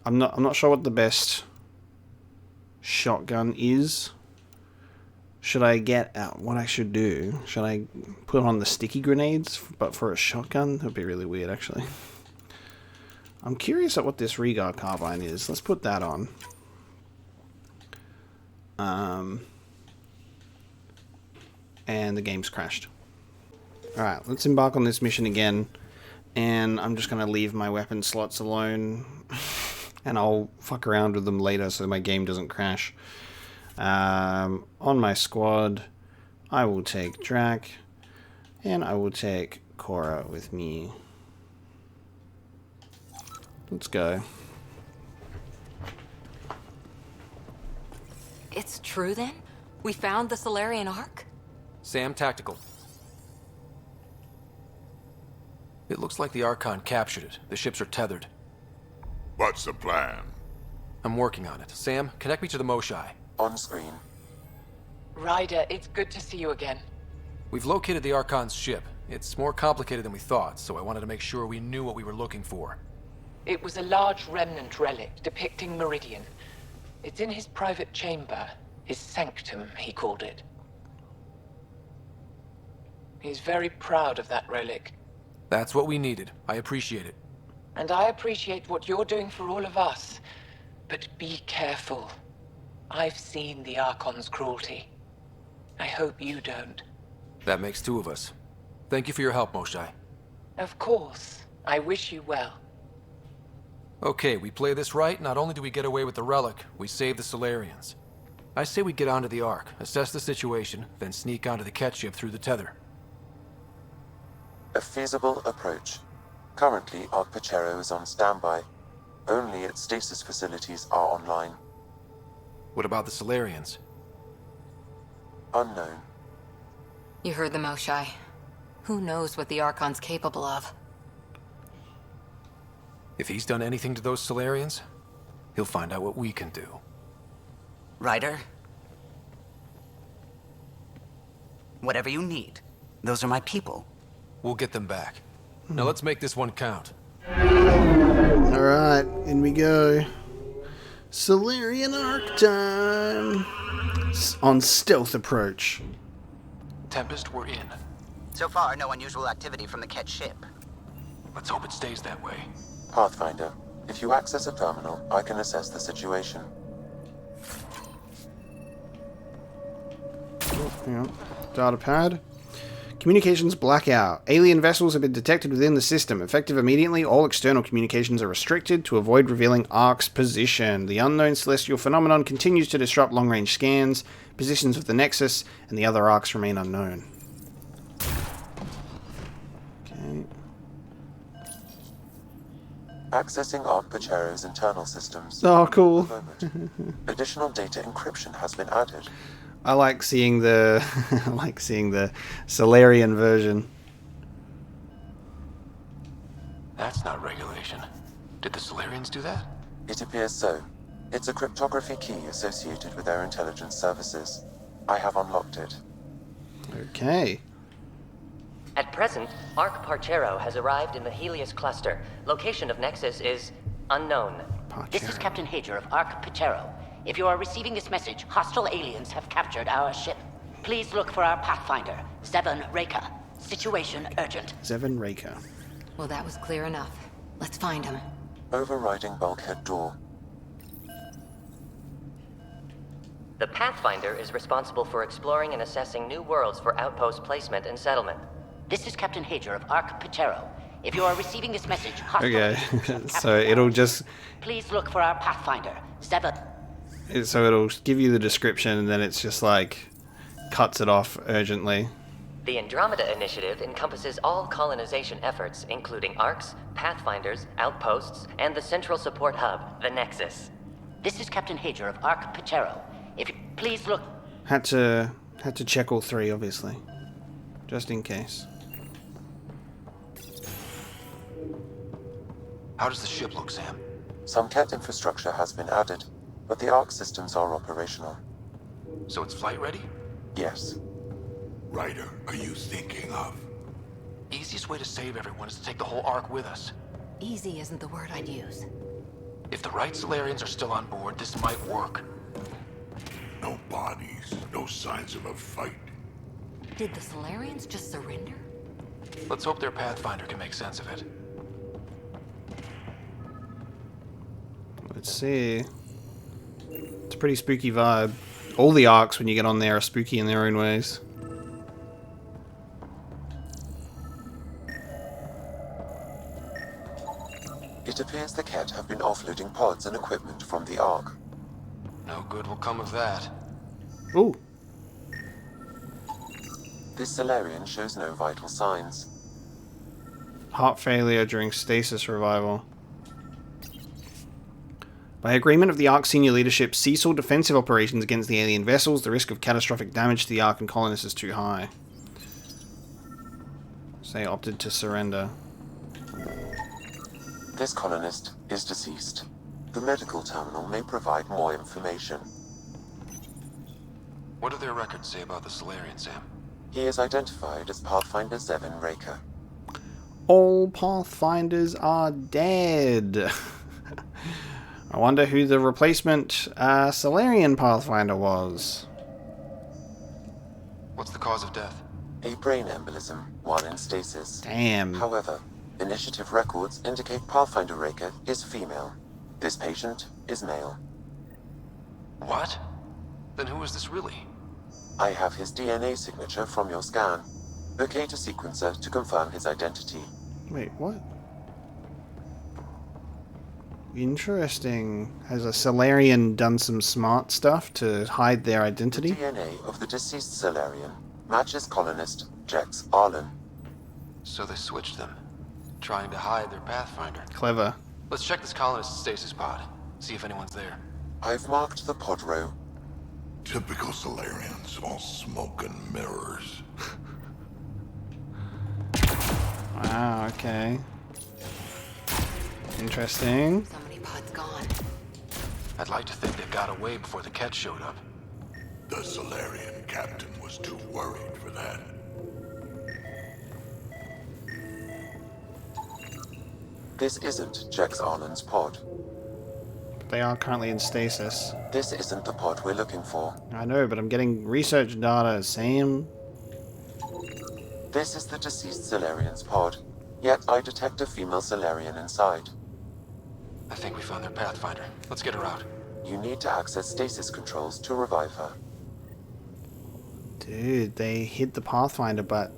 not sure what the best shotgun is. Should I get out? What I should do? Should I put on the sticky grenades, but for a shotgun? That'd be really weird, actually. I'm curious at what this Rokkar carbine is. Let's put that on. And the game's crashed. Alright, let's embark on this mission again. And I'm just going to leave my weapon slots alone. And I'll fuck around with them later so my game doesn't crash. On my squad, I will take Drac. And I will take Cora with me. Let's go.
It's true then? We found the Salarian Ark?
Sam, tactical. It looks like the Archon captured it. The ships are tethered.
What's the plan?
I'm working on it. Sam, connect me to the Moshai.
On screen.
Ryder, it's good to see you again.
We've located the Archon's ship. It's more complicated than we thought, so I wanted to make sure we knew what we were looking for.
It was a large Remnant relic depicting Meridian. It's in his private chamber. His sanctum, he called it. He's very proud of that relic.
That's what we needed. I appreciate it.
And I appreciate what you're doing for all of us. But be careful. I've seen the Archon's cruelty. I hope you don't.
That makes two of us. Thank you for your help, Moshai.
Of course. I wish you well.
Okay, we play this right. Not only do we get away with the relic, we save the Salarians. I say we get onto the Ark, assess the situation, then sneak onto the Kett ship through the tether.
A feasible approach. Currently, Ark Pachero is on standby. Only its stasis facilities are online.
What about the Salarians?
Unknown.
You heard the Moshai. Who knows what the Archon's capable of?
If he's done anything to those Salarians, he'll find out what we can do.
Ryder? Whatever you need. Those are my people.
We'll get them back. Now let's make this one count.
Alright, in we go. Salarian Ark time! On stealth approach.
Tempest, we're in.
So far, no unusual activity from the Kett ship.
Let's hope it stays that way.
Pathfinder, if you access a terminal, I can assess the situation.
Oh, hang on. Data pad. Communications blackout. Alien vessels have been detected within the system. Effective immediately, all external communications are restricted to avoid revealing Ark's position. The unknown celestial phenomenon continues to disrupt long-range scans. Positions of the Nexus and the other Arks remain unknown. Okay.
Accessing Ark Pachero's internal systems.
Oh, cool.
Additional data encryption has been added.
I like seeing the Salarian version.
That's not regulation. Did the Salarians do that?
It appears so. It's a cryptography key associated with their intelligence services. I have unlocked it.
Okay.
At present, Ark Parchero has arrived in the Helios cluster. Location of Nexus is unknown.
This is Captain Hager of Ark Parchero. If you are receiving this message, hostile aliens have captured our ship. Please look for our Pathfinder, Zevon Rokkar. Situation urgent.
Zevon Rokkar.
Well, that was clear enough. Let's find him.
Overriding bulkhead door.
The Pathfinder is responsible for exploring and assessing new worlds for outpost placement and settlement.
This is Captain Hager of Ark Pachero. If you are receiving this message,
Okay, so it'll just...
Please look for our Pathfinder, 7.
So it'll give you the description and then it's just like... cuts it off urgently.
The Andromeda initiative encompasses all colonization efforts, including arcs, pathfinders, outposts, and the central support hub, the Nexus.
This is Captain Hager of Ark Pachero. If you please look...
Had to check all 3, obviously. Just in case.
How does the ship look, Sam?
Some Kett infrastructure has been added, but the Ark systems are operational.
So it's flight ready?
Yes.
Ryder, are you thinking of?
Easiest way to save everyone is to take the whole Ark with us.
Easy isn't the word I'd use.
If the right Salarians are still on board, this might work.
No bodies, no signs of a fight.
Did the Salarians just surrender?
Let's hope their Pathfinder can make sense of it.
Let's see. It's a pretty spooky vibe. All the arcs when you get on there are spooky in their own ways.
It appears the Kett have been offloading pods and equipment from the Ark.
No good will come of that.
Ooh.
This Salarian shows no vital signs.
Heart failure during stasis revival. By agreement of the Ark senior leadership, cease all defensive operations against the alien vessels. The risk of catastrophic damage to the Ark and colonists is too high. So they opted to surrender.
This colonist is deceased. The medical terminal may provide more information.
What do their records say about the Salarian, Sam?
He is identified as Pathfinder 7 Rokkar.
All Pathfinders are dead. I wonder who the replacement Salarian Pathfinder was.
What's the cause of death?
A brain embolism while in stasis.
Damn.
However, initiative records indicate Pathfinder Rokkar is female. This patient is male.
What? Then who is this really?
I have his DNA signature from your scan. Locate a sequencer to confirm his identity.
Wait, what? Interesting. Has a Salarian done some smart stuff to hide their identity?
The DNA of the deceased Salarian matches colonist Jex Arlen.
So they switched them, trying to hide their Pathfinder.
Clever.
Let's check this colonist stasis pod, see if anyone's there.
I've marked the pod row.
Typical Salarians, all smoke and mirrors.
Wow, okay. Interesting.
So many pods gone.
I'd like to think they got away before the Kett showed up.
The Salarian captain was too worried for that.
This isn't Jex Arlen's pod.
They are currently in stasis.
This isn't the pod we're looking for.
I know, but I'm getting research data, Sam.
This is the deceased Salarian's pod, yet I detect a female Salarian inside.
I think we found their Pathfinder. Let's get her out.
You need to access stasis controls to revive her.
Dude, they hit the Pathfinder, but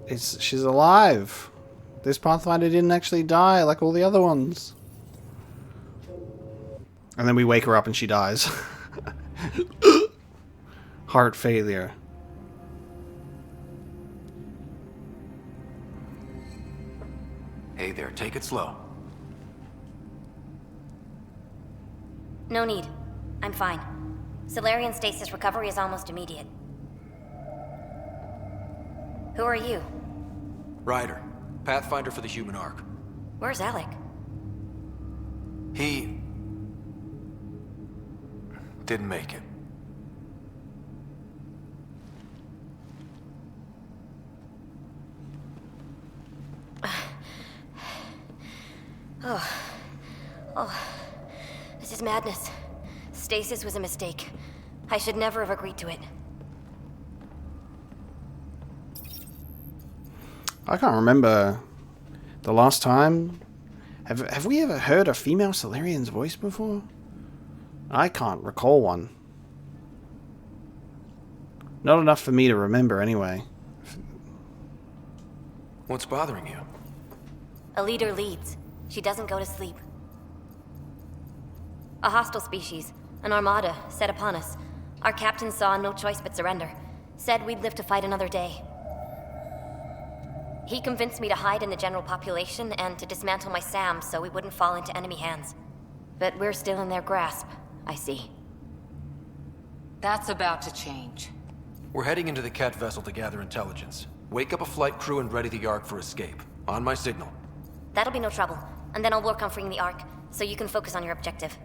she's alive. This Pathfinder didn't actually die like all the other ones. And then we wake her up and she dies. Heart failure.
Hey there, take it slow.
No need. I'm fine. Salarian stasis recovery is almost immediate. Who are you?
Ryder, Pathfinder for the human Ark.
Where's Alec?
He didn't make it.
Oh, this is madness. Stasis was a mistake. I should never have agreed to it.
I can't remember the last time. Have we ever heard a female Salarian's voice before? I can't recall one. Not enough for me to remember, anyway.
What's bothering you?
A leader leads. She doesn't go to sleep. A hostile species, an armada, set upon us. Our captain saw no choice but surrender. Said we'd live to fight another day. He convinced me to hide in the general population and to dismantle my SAM so we wouldn't fall into enemy hands. But we're still in their grasp, I see.
That's about to change.
We're heading into the Kett vessel to gather intelligence. Wake up a flight crew and ready the Ark for escape. On my signal.
That'll be no trouble. And then I'll work on freeing the Ark, so you can focus on your objective.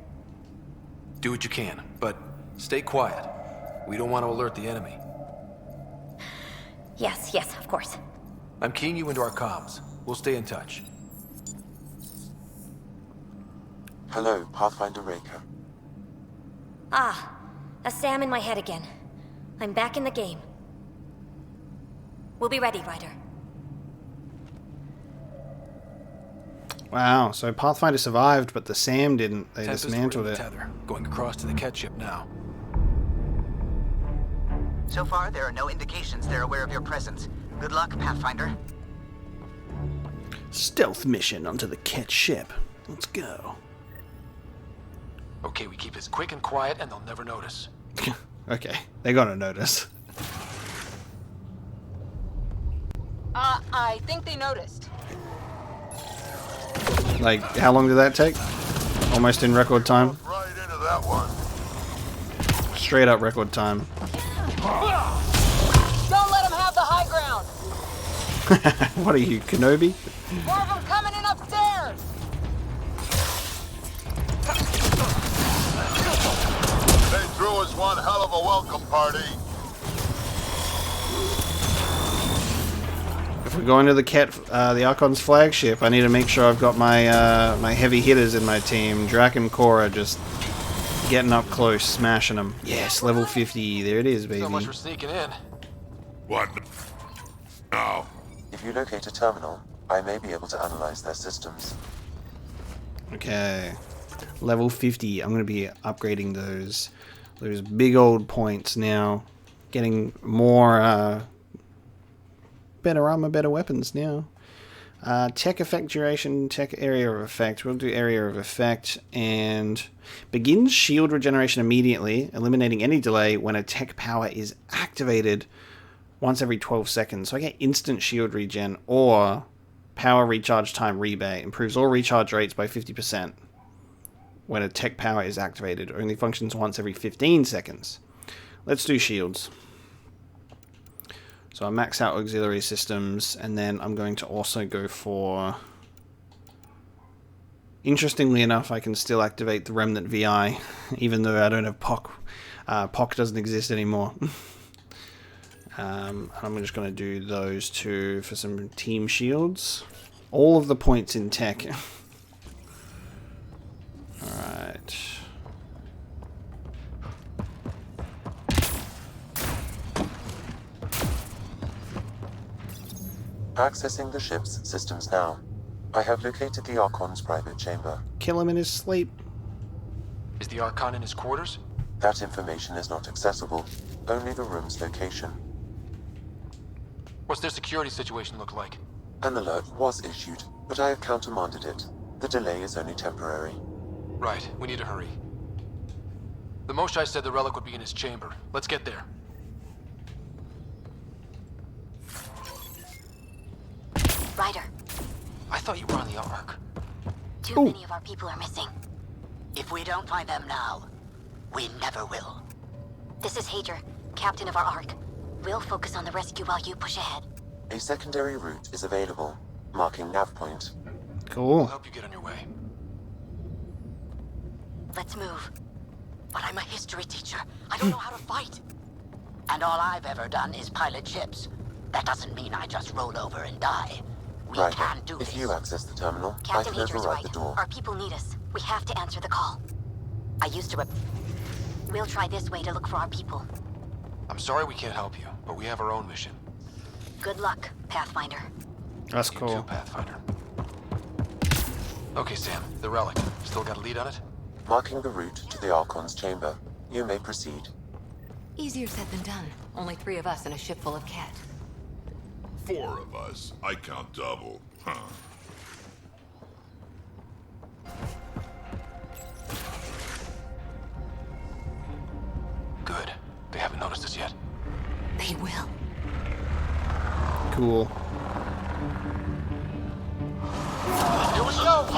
Do what you can, but stay quiet. We don't want to alert the enemy.
Yes, of course.
I'm keying you into our comms. We'll stay in touch.
Hello, Pathfinder Rokkar.
Ah, a SAM in my head again. I'm back in the game. We'll be ready, Ryder.
Wow, so Pathfinder survived, but the SAM didn't. They
Tempest
dismantled it.
tether. Going across to the Kett ship now.
So far, there are no indications they're aware of your presence. Good luck, Pathfinder.
Stealth mission onto the Kett ship. Let's go.
Okay, we keep this quick and quiet and they'll never notice.
Okay, they're gonna notice.
I think they noticed.
Like, how long did that take? Almost in record time.
Right into that one.
Straight up record time.
Don't let them have the high ground.
What are you, Kenobi?
More of them coming in upstairs.
They threw us one hell of a welcome party.
If we're going to the Kett, the Archon's flagship, I need to make sure I've got my my heavy hitters in my team. Drac and Cora just getting up close, smashing them. Yes, level 50. There it is, baby.
So much for sneaking in.
What? Now.
If you locate a terminal, I may be able to analyze their systems.
Okay, level 50. I'm going to be upgrading those big old points now. Getting more better armor, better weapons now. Tech effect duration, tech area of effect. We'll do area of effect and begins shield regeneration immediately, eliminating any delay when a tech power is activated once every 12 seconds. So I get instant shield regen or power recharge time rebate. Improves all recharge rates by 50% when a tech power is activated. Only functions once every 15 seconds. Let's do shields. So I max out auxiliary systems, and then I'm going to also go for... Interestingly enough, I can still activate the Remnant VI, even though I don't have POC. POC doesn't exist anymore. I'm just going to do those two for some team shields. All of the points in tech. Alright.
Accessing the ship's systems now. I have located the Archon's private chamber.
Kill him in his sleep.
Is the Archon in his quarters?
That information is not accessible. Only the room's location.
What's their security situation look like?
An alert was issued, but I have countermanded it. The delay is only temporary.
Right, we need to hurry. The Moshai said the relic would be in his chamber. Let's get there.
Ryder.
I thought you were on the Ark.
Too many of our people are missing.
If we don't find them now, we never will.
This is Hager, captain of our Ark. We'll focus on the rescue while you push ahead.
A secondary route is available, marking nav point.
Cool.
I'll help you get on your way.
Let's move. But I'm a history teacher. I don't know how to fight.
And all I've ever done is pilot ships. That doesn't mean I just roll over and die. We
Right.
can't do
If
this.
you access the terminal, I
Captain
can
Hager's
override
right.
the door.
Our people need us. We have to answer the call. I used to... We'll try this way to look for our people.
I'm sorry we can't help you, but we have our own mission.
Good luck, Pathfinder.
That's
You too, Pathfinder. Okay, Sam, the relic. Still got a lead on it?
Marking the route to the Archon's chamber. You may proceed.
Easier said than done. Only 3 of us and a ship full of Kett.
4 of us. I count double. Huh.
Good. They haven't noticed us yet.
They will.
Cool.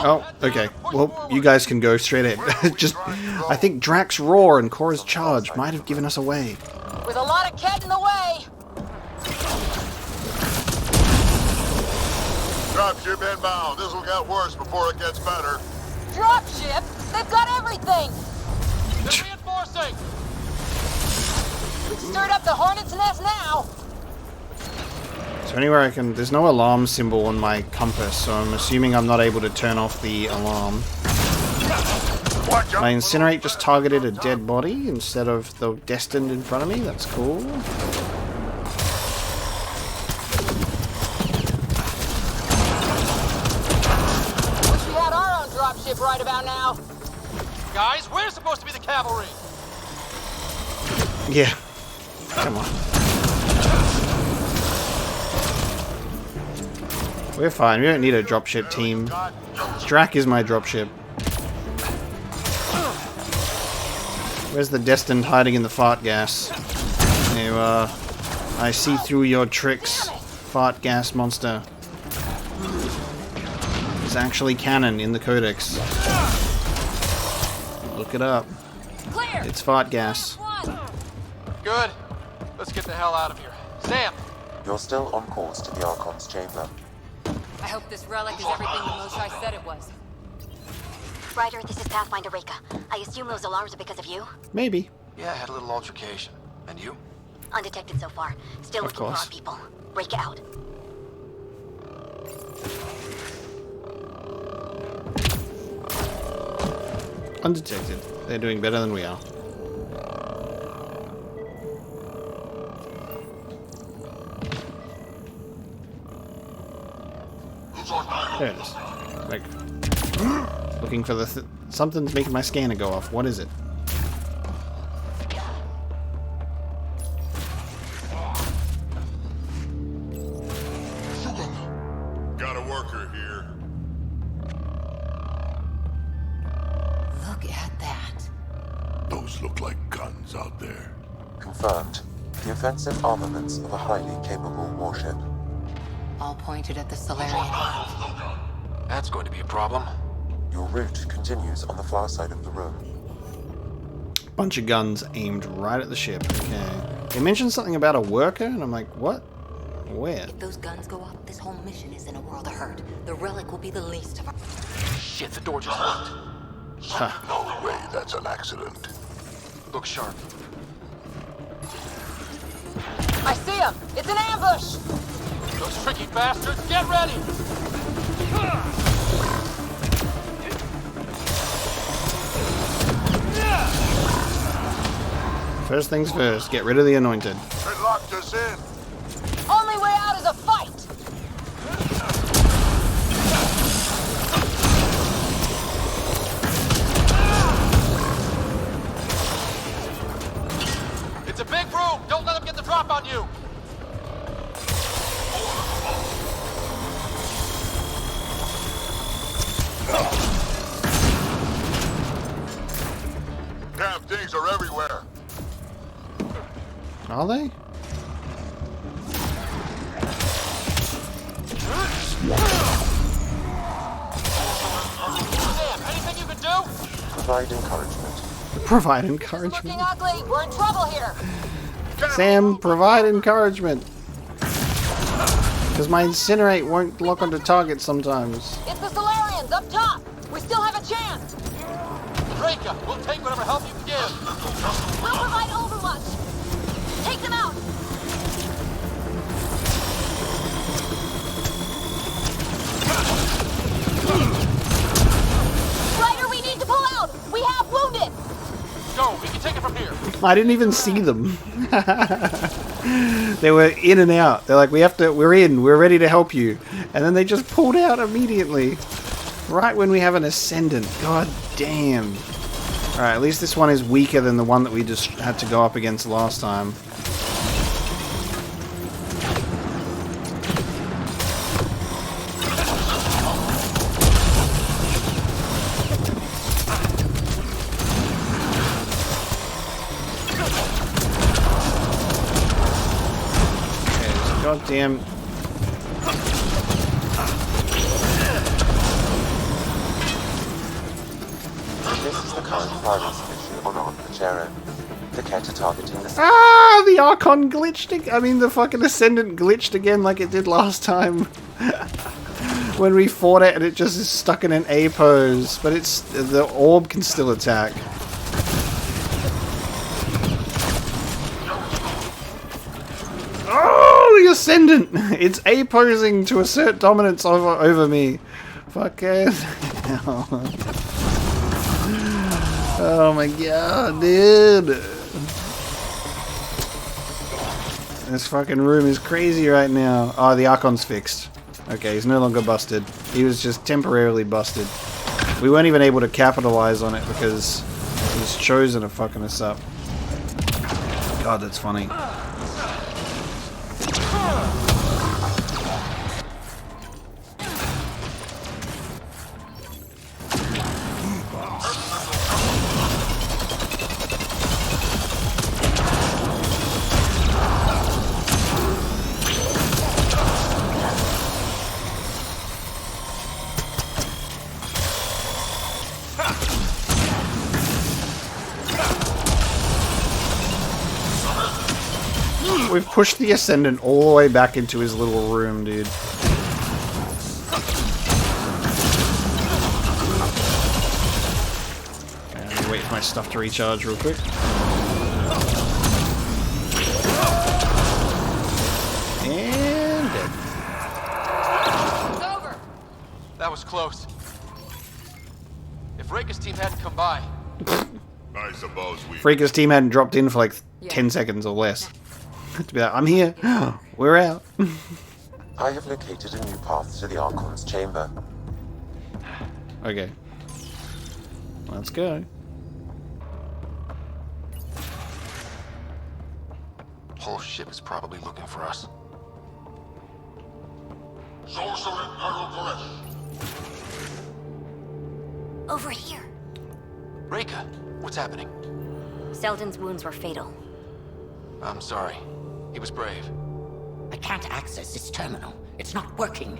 Oh, okay. Well, you guys can go straight in. Just, I think Drax's roar and Korra's charge might have given us away.
With a lot of Kett in the way.
Dropship inbound. This'll get worse before it gets better.
Dropship? They've got everything.
They're reinforcing.
We've stirred up the hornet's nest now.
So anywhere I can... There's no alarm symbol on my compass, so I'm assuming I'm not able to turn off the alarm. My incinerate just targeted a dead body instead of the destined in front of me. That's cool.
Wish we had our own dropship right about now.
Guys, we're supposed to be the cavalry.
Yeah. Come on. We're fine. We don't need a dropship team. Drac is my dropship. Where's the destined hiding in the fart gas? There you are. I see through your tricks, fart gas monster. It's actually canon in the Codex. Look it up. It's fart gas.
Good. Let's get the hell out of here. Sam!
You're still on course to the Archon's chamber.
I hope this relic is everything the Moshae said it was.
Ryder, this is Pathfinder Reka. I assume those alarms are because of you?
Maybe.
Yeah, I had a little altercation. And you?
Undetected so far. Still looking for our people. Reka out.
Undetected. They're doing better than we are. There it is. Like, looking for the something's making my scanner go off. What is it?
Got a worker here.
Look at that.
Those look like guns out there.
Confirmed. The offensive armaments of a highly capable warship.
All pointed at the Salarian Ark.
That's going to be a problem.
Your route continues on the far side of the room.
Bunch of guns aimed right at the ship. Okay. They mentioned something about a worker, and I'm like, what? Where?
If those guns go off, this whole mission is in a world of hurt. The relic will be the least of our...
Shit, the door just locked.
Huh.
No way that's an accident.
Look sharp.
I see him. It's an ambush.
Those tricky bastards, get ready!
First things first, get rid of the anointed.
It locked us in.
Only way out is a fight.
It's a big room! Don't let them get the drop on you!
Damn things are everywhere.
Are they?
Sam, anything you can do?
Provide encouragement.
Provide
Looking
encouragement.
ugly. We're in trouble here.
Sam, provide encouragement. Because my incinerate won't lock onto target sometimes.
It's the Salarians up top. We still have a chance.
Reka, we'll take whatever help you can give.
We'll provide overwatch. Take them out. Ryder, we need to pull out. We have wounded.
Go, we can take it from here.
I didn't even see them. They were in and out. They're like, we're in, we're ready to help you. And then they just pulled out immediately. Right when we have an ascendant. God damn. Alright, at least this one is weaker than the one that we just had to go up against last time. Okay, goddamn...
This is the current firing solution on Ark. The Kett are targeting the...
Ah! The Archon glitched I mean, the fucking Ascendant glitched again like it did last time. When we fought it and it just is stuck in an A pose. But it's... the orb can still attack. Oh! The Ascendant! It's A posing to assert dominance over me. Fucking hell. Oh my god, dude. This fucking room is crazy right now. Oh, the Archon's fixed. Okay, he's no longer busted. He was just temporarily busted. We weren't even able to capitalize on it because it was chosen to fucking us up. God, that's funny. We've pushed the Ascendant all the way back into his little room, dude. Okay, let me wait for my stuff to recharge real quick. And dead.
It's over. That was close. If Reika's team hadn't come by...
I suppose we...
Freaka's team hadn't dropped in for like 10 seconds or less. To be like, I'm here. We're out.
I have located a new path to the Archon's chamber.
Okay. Let's go.
Whole ship is probably looking for us.
Over here.
Reika, what's happening?
Selden's wounds were fatal.
I'm sorry. He was brave.
I can't access this terminal. It's not working.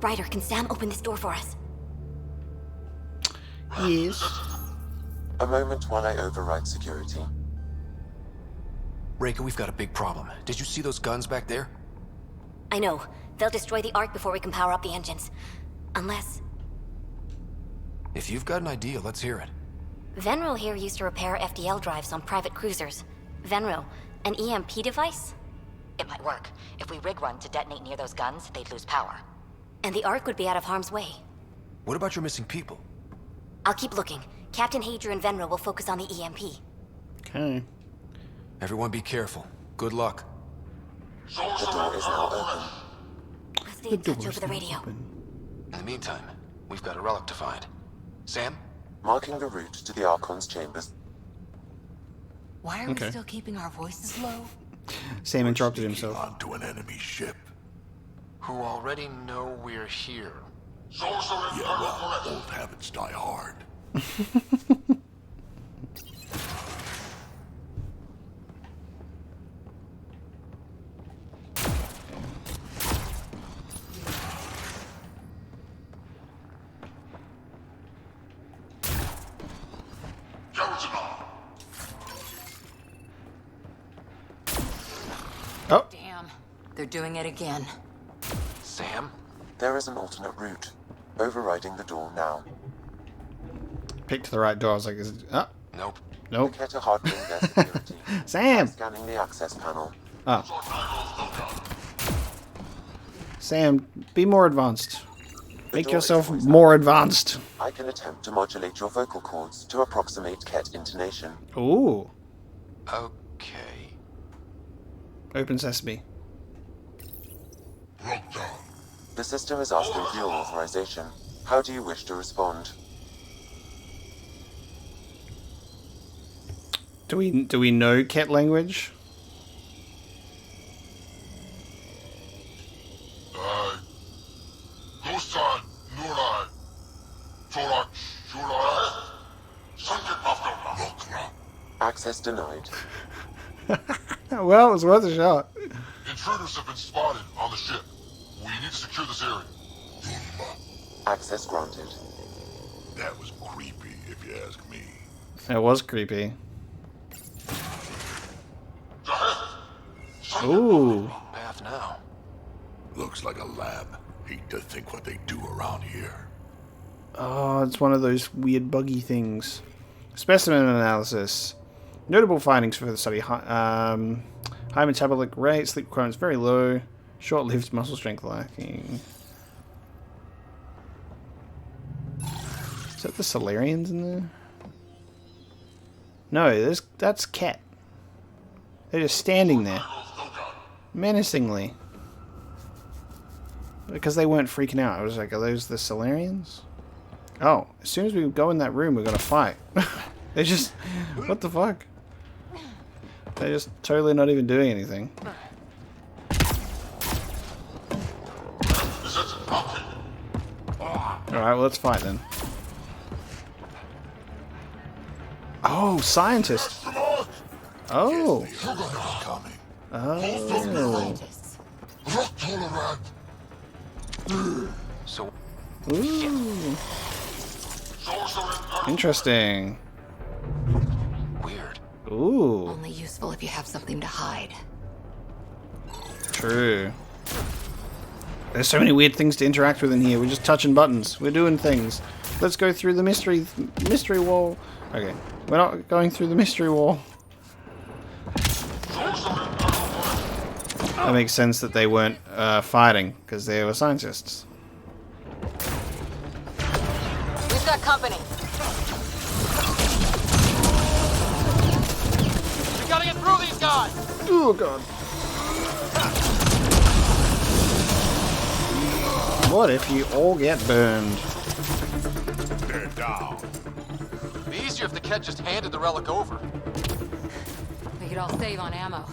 Ryder, can Sam open this door for us?
Yes.
A moment while I override security.
Reika, we've got a big problem. Did you see those guns back there?
I know. They'll destroy the Ark before we can power up the engines. Unless...
If you've got an idea, let's hear it.
Venro here used to repair FDL drives on private cruisers. Venro, an EMP device?
It might work. If we rig one to detonate near those guns, they'd lose power.
And the Ark would be out of harm's way.
What about your missing people?
I'll keep looking. Captain Hadrian and Venro will focus on the EMP.
Okay.
Everyone be careful. Good luck.
The door is now open.
I'll stay in touch over the radio.
In the meantime, we've got a relic to find. Sam?
Marking the route to the Archon's chambers.
Why are we still keeping our voices low?
Sam interrupted himself.
Onto an enemy ship.
Who already know we're here.
Yeah, well, old habits die hard.
Oh.
Damn. They're doing it again.
Sam?
There is an alternate route. Overriding the door now.
Picked the right door. I was like, is it... Oh.
Nope.
Nope.
The Kett are hardening their security.
Sam!
Scanning the access panel.
Oh. Sam, be more advanced. Make
door
yourself
is
more advanced.
I can attempt to modulate your vocal cords to approximate Kett intonation.
Ooh.
Okay.
Open sesame.
The system is asking for your authorization. How do you wish to respond?
Do we know Kett language?
Access denied.
Well, it was worth a shot.
Intruders have been spotted on the ship. We need to secure this area.
Access granted.
That was creepy, if you ask me.
It was creepy. Ooh.
Path now.
Looks like a lab. Hate to think what they do around here.
Oh, it's one of those weird buggy things. Specimen analysis. Notable findings for the study. High metabolic rate, sleep requirements very low, short-lived muscle strength lacking. Is that the Salarians in there? No, that's Kett. They're just standing there. Menacingly. Because they weren't freaking out. I was like, are those the Salarians? Oh, as soon as we go in that room, we're gonna fight. They're just... What the fuck? They're just totally not even doing anything. Alright, well, let's fight then. Oh, scientist! Oh! Oh.
So...
Ooh. Interesting.
Weird.
Ooh.
Only useful if you have something to hide.
True. There's so many weird things to interact with in here. We're just touching buttons. We're doing things. Let's go through the mystery wall. Okay. We're not going through the mystery wall. That makes sense that they weren't fighting, because they were scientists.
We've got company.
We gotta get through these guys!
Oh god. What if you all get burned?
They're down.
It'd be easier if the Kett just handed the relic over.
We could all save on ammo.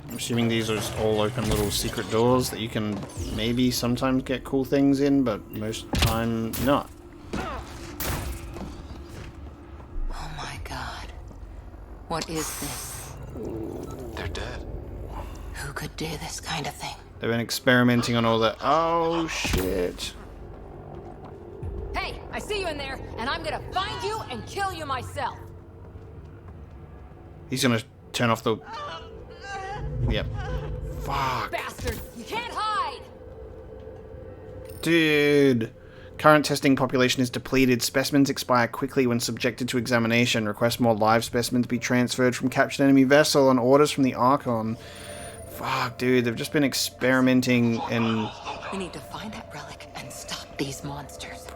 I'm assuming these are just all open little secret doors that you can maybe sometimes get cool things in, but most of the time not.
Oh my god. What is this?
They're dead.
Who could do this kind of thing?
They've been experimenting on all that. Oh shit.
Hey, I see you in there, and I'm gonna find you and kill you myself.
He's gonna turn off the... Yep. Fuck.
Bastard, you can't hide!
Dude. Current testing population is depleted. Specimens expire quickly when subjected to examination. Request more live specimens be transferred from captured enemy vessel on orders from the Archon. Fuck, dude. They've just been experimenting and...
We need to find that relic and stop these monsters.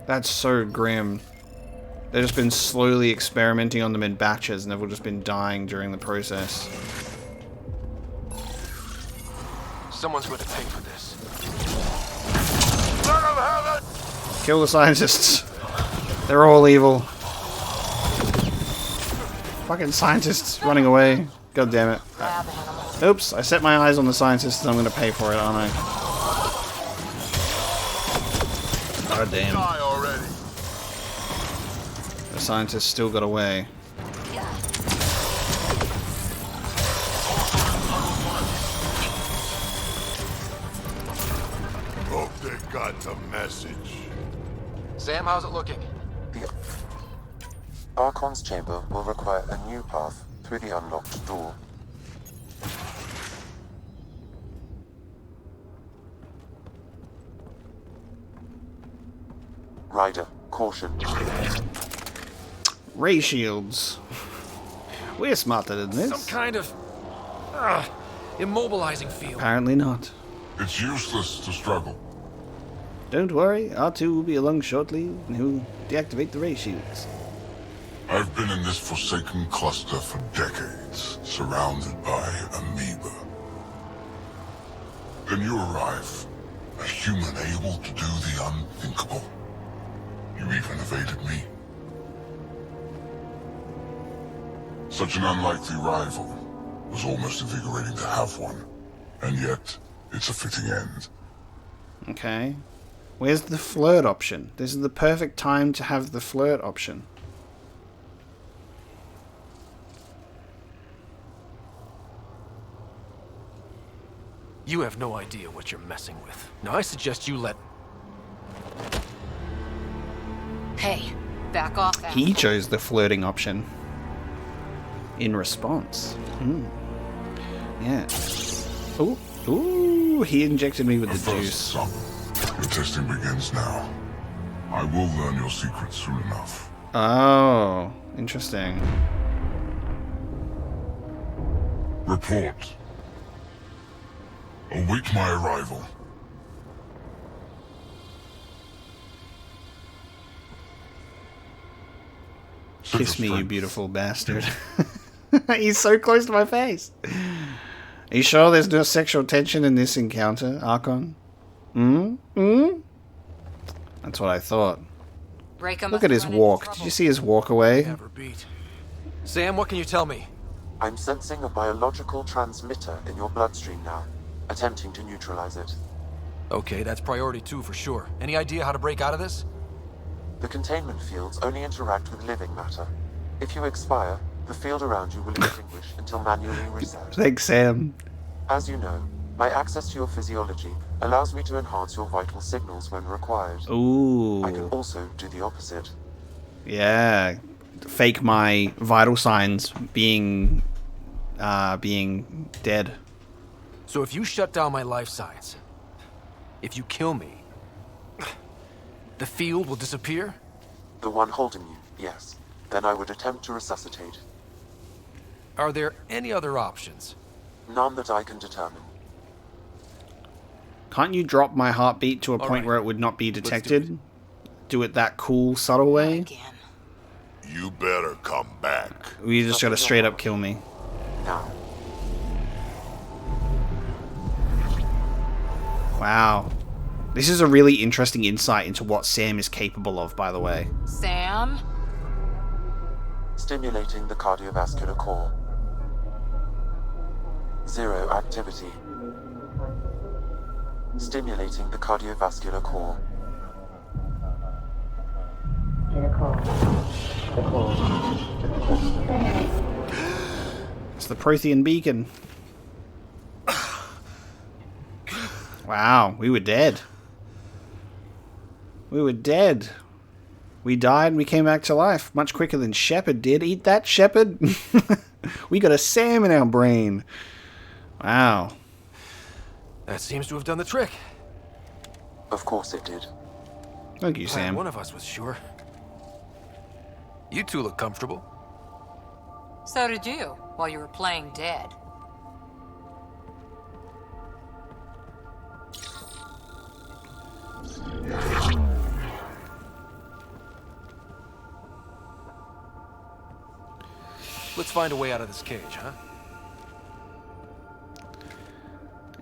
That's so grim. They've just been slowly experimenting on them in batches and they've all just been dying during the process.
Someone's going to pay for this.
Kill the scientists. They're all evil. Fucking scientists running away. God damn it. Oops, I set my eyes on the scientists and I'm gonna pay for it, aren't I? God damn. The scientists still got away.
Hope they got the message.
Sam, how's it looking?
The Archon's chamber will require a new path through the unlocked door. Ryder, caution.
Ray shields. We're smarter than this.
Some kind of immobilizing field.
Apparently not.
It's useless to struggle.
Don't worry, R2 will be along shortly and he'll deactivate the ray shields.
I've been in this forsaken cluster for decades, surrounded by amoeba. Then you arrive, a human able to do the unthinkable. You even evaded me. Such an unlikely rival. Was almost invigorating to have one. And yet, it's a fitting end.
Okay. Where's the flirt option? This is the perfect time to have the flirt option.
You have no idea what you're messing with. Now I suggest you let...
Hey, back off.
He chose the flirting option. In response. Yeah. Ooh. Ooh, he injected me with the juice.
Son, your testing begins now. I will learn your secrets soon enough.
Oh, interesting.
Report. Await my arrival.
Kiss me, you beautiful bastard. He's so close to my face. Are you sure there's no sexual tension in this encounter, Archon? That's what I thought. Look at his walk. Did you see his walk away?
Never beat. Sam, what can you tell me?
I'm sensing a biological transmitter in your bloodstream now, attempting to neutralize it.
Okay, that's priority 2 for sure. Any idea how to break out of this?
The containment fields only interact with living matter. If you expire, the field around you will extinguish until manually reset.
Thanks, Sam.
As you know, my access to your physiology allows me to enhance your vital signals when required.
Ooh.
I can also do the opposite.
Yeah. Fake my vital signs being dead.
So if you shut down my life signs, if you kill me, the field will disappear?
The one holding you, yes. Then I would attempt to resuscitate.
Are there any other options?
None that I can determine.
Can't you drop my heartbeat to a point where it would not be detected? Do it that cool, subtle way?
You better come back.
Or you just gotta straight up kill me?
Now.
Wow. This is a really interesting insight into what Sam is capable of, by the way.
Sam?
Stimulating the cardiovascular core. 0 activity. Stimulating the cardiovascular core.
It's the Prothean beacon. Wow, we were dead. We were dead. We died and we came back to life much quicker than Shepard did. Eat that, Shepard! We got a Sam in our brain. Wow.
That seems to have done the trick.
Of course it did.
Thank you, Sam.
One of us was sure. You two look comfortable.
So did you, while you were playing dead.
Let's find a way out of this cage, huh?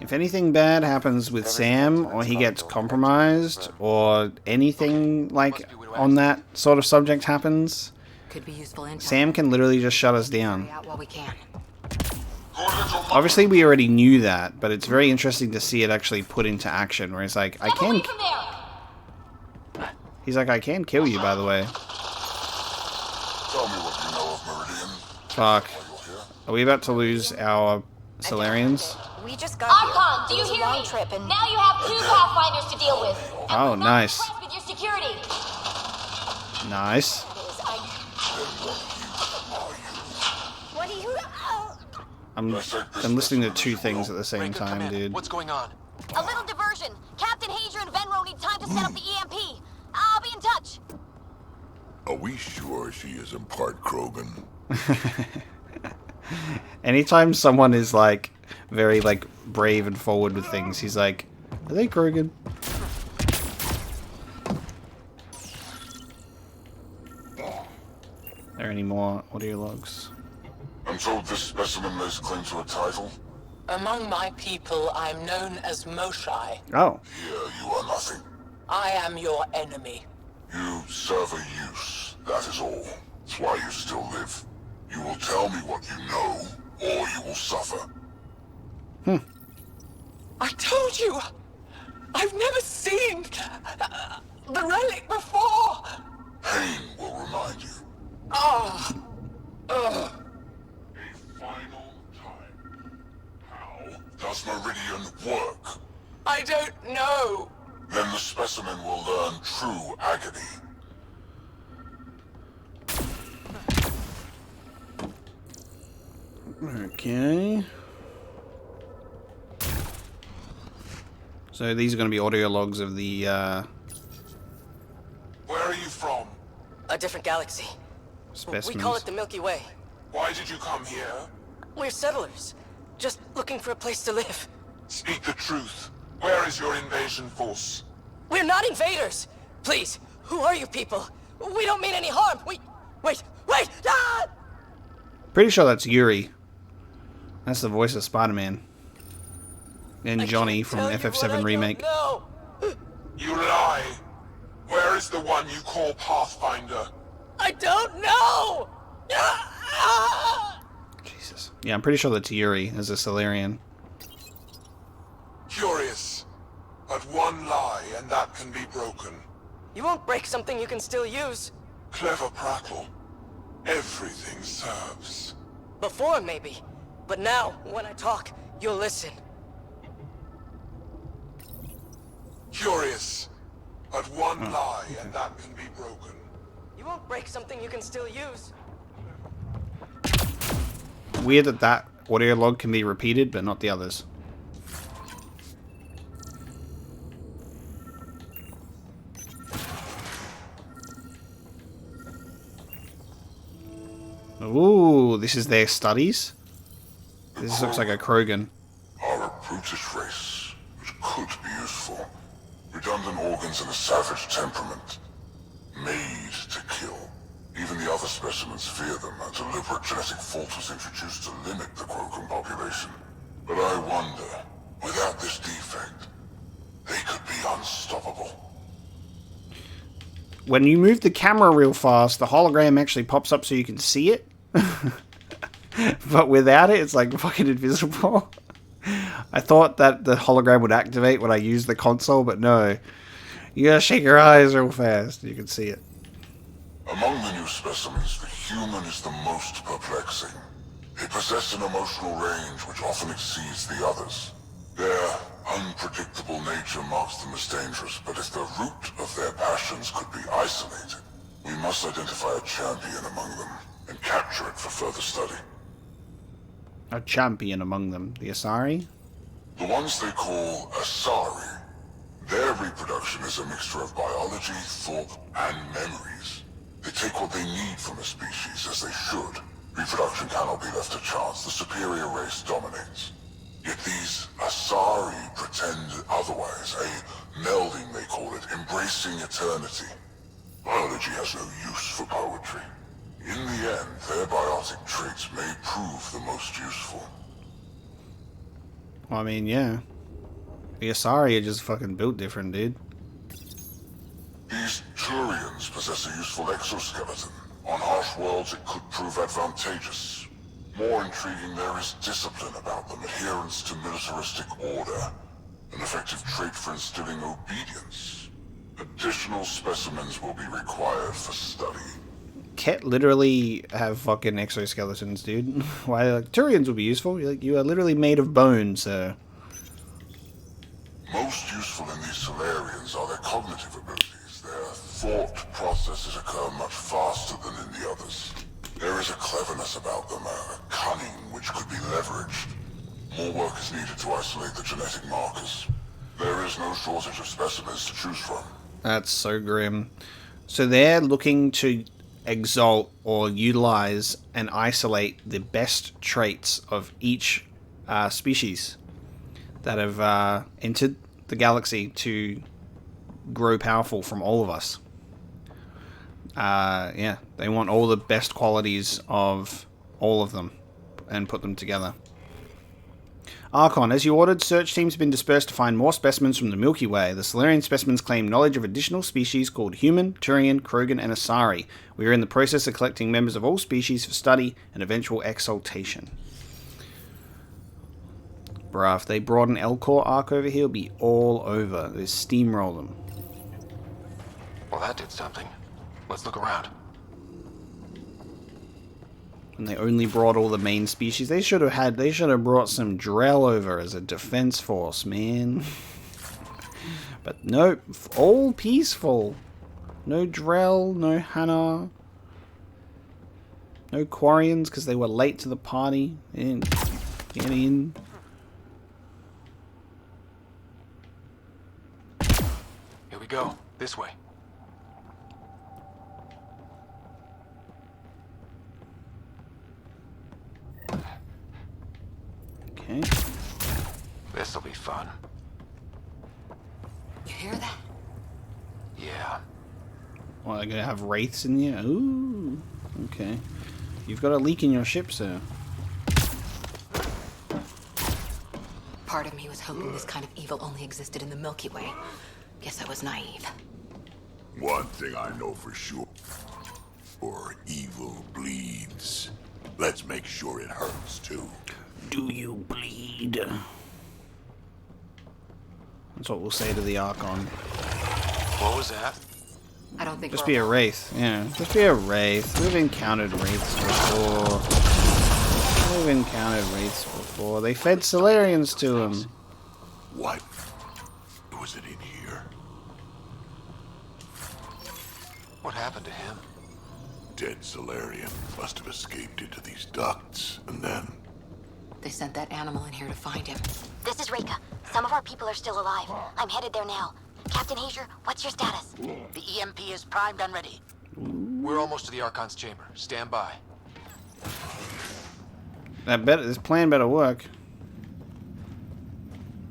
If anything bad happens with Sam, or he gets compromised, or anything like on that sort of subject happens,
Could be useful intel.
Sam can literally just shut us down.
Out while we can.
Obviously, we already knew that, but it's very interesting to see it actually put into action, where he's like, I can... He's like, I can kill you, by the way.
Tell me what you know of Meridian.
Fuck. Are we about to lose our Salarians?
We just got
Archon, do
here.
you
It was a
hear
long
me?
trip and
Now you have 2 Pathfinders to deal with.
Oh, nice.
With your security.
Nice.
What do you...
I'm listening to 2 things at the same time, dude.
What's going on?
A little diversion. Captain Hager and Venro need time to set up the EMP. I'll be in touch.
Are we sure she isn't part Krogan?
Anytime someone is like very like brave and forward with things, he's like, are they Krogan? Are there any more audio logs?
I'm told this specimen lays claim to a title.
Among my people, I'm known as Moshai.
Oh.
Here you are nothing.
I am your enemy.
You serve a use, that is all. That's why you still live. You will tell me what you know, or you will suffer.
I told you! I've never seen the relic before!
Pain will remind you.
Ah!
A final time. How does Meridian work?
I don't know!
Then the specimen will learn true agony.
Okay. So these are going to be audio logs of the,
Where are you from?
A different galaxy.
specimens.
We call it the Milky Way.
Why did you come here?
We're settlers. Just looking for a place to live.
Speak the truth. Where is your invasion force?
We're not invaders! Please, who are you people? We don't mean any harm! Wait! Ah!
Pretty sure that's Yuri. That's the voice of Spider-Man. And Johnny from FF7 Remake.
No!
You lie! Where is the one you call Pathfinder?
I don't know!
Jesus. Yeah, I'm pretty sure that's Yuri as a Salarian.
Curious. But one lie, and that can be broken.
You won't break something you can still use.
Clever prattle. Everything serves.
Before, maybe. But now, when I talk, you'll listen.
Curious. But one lie, and that can be broken.
You won't break something you can still use.
Weird that that audio log can be repeated, but not the others. Ooh, this is their studies? This looks like a Krogan.
Are a brutish race, which could be useful. Redundant organs and a savage temperament. Made to kill. Even the other specimens fear them. A deliberate genetic fault was introduced to limit the Krogan population. But I wonder, without this defect, they could be unstoppable.
When you move the camera real fast, the hologram actually pops up so you can see it. But without it, it's like fucking invisible. I thought that the hologram would activate when I use the console, but no. You gotta shake your eyes real fast. You can see it.
Among the new specimens, the human is the most perplexing. They possess an emotional range which often exceeds the others. Their unpredictable nature marks them as dangerous, but if the root of their passions could be isolated, we must identify a champion among them and capture it for further study.
A champion among them. The Asari?
The ones they call Asari. Their reproduction is a mixture of biology, thought, and memories. They take what they need from a species, as they should. Reproduction cannot be left to chance. The superior race dominates. Yet these Asari pretend otherwise. A melding, they call it, embracing eternity. Biology has no use for poetry. In the end, their biotic traits may prove the most useful.
Well, I mean, yeah. The Asari are just fucking built different, dude.
These Turians possess a useful exoskeleton. On harsh worlds, it could prove advantageous. More intriguing, there is discipline about them, adherence to militaristic order, an effective trait for instilling obedience. Additional specimens will be required for study.
Kett literally have fucking exoskeletons, dude. Why, like, Turians would be useful. You are literally made of bone, so...
Most useful in these Salarians are their cognitive abilities. Their thought processes occur much faster than in the others. There is a cleverness about them, a cunning which could be leveraged. More work is needed to isolate the genetic markers. There is no shortage of specimens to choose from.
That's so grim. So they're looking to exalt or utilize and isolate the best traits of each species that have entered the galaxy to grow powerful from all of us. Yeah, they want all the best qualities of all of them and put them together. Archon, as you ordered, search teams have been dispersed to find more specimens from the Milky Way. The Salarian specimens claim knowledge of additional species called human, Turian, Krogan, and Asari. We are in the process of collecting members of all species for study and eventual exaltation. Bruh, if they brought an Elcor Ark over here, it'll be all over. They steamroll them.
Well, that did something. Let's look around.
And they only brought all the main species. They should have brought some Drell over as a defense force, man. But nope, all peaceful. No Drell, no Hannah. No Quarians because they were late to the party. They didn't get in.
Here we go. This way.
Okay.
This'll be fun.
You hear that?
Yeah.
Well, they're gonna have wraiths in here? Ooh. Okay. You've got a leak in your ship, sir.
Part of me was hoping this kind of evil only existed in the Milky Way. Guess I was naive.
One thing I know for sure. Or evil bleeds. Let's make sure it hurts, too.
Do you bleed? That's what we'll say to the Archon.
What was that?
I don't think
Just be a wraith. Yeah, just be a wraith. We've encountered wraiths before. They fed Salarians to them.
What was it in here?
What happened to him?
Dead Salarian must have escaped into these ducts, and then...
They sent that animal in here to find him.
This is Reka. Some of our people are still alive. I'm headed there now. Captain Hazier, what's your status?
The EMP is primed and ready.
We're almost to the Archon's chamber. Stand by.
This plan better work.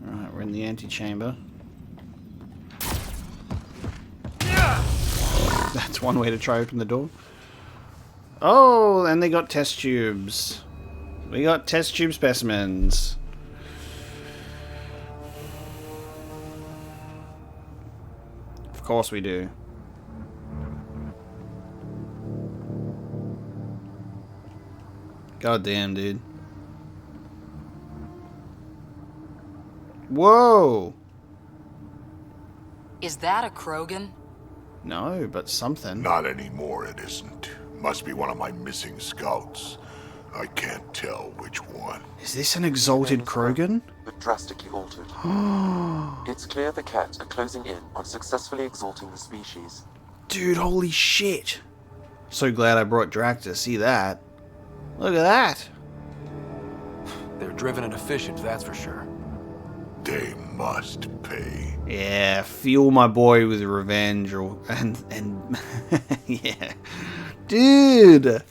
Alright, we're in the antechamber. That's one way to try open the door. Oh, and they got test tubes. We got test tube specimens. Of course we do. God damn, dude. Whoa!
Is that a Krogan?
No, but something.
Not anymore, it isn't. Must be one of my missing scouts. I can't tell which one.
Is this an exalted Krogan?
But drastically altered. It's clear the Kett are closing in on successfully exalting the species.
Dude, holy shit. So glad I brought Drac to see that. Look at that.
They're driven and efficient, that's for sure.
They must pay.
Yeah, fuel my boy with revenge and yeah. Dude.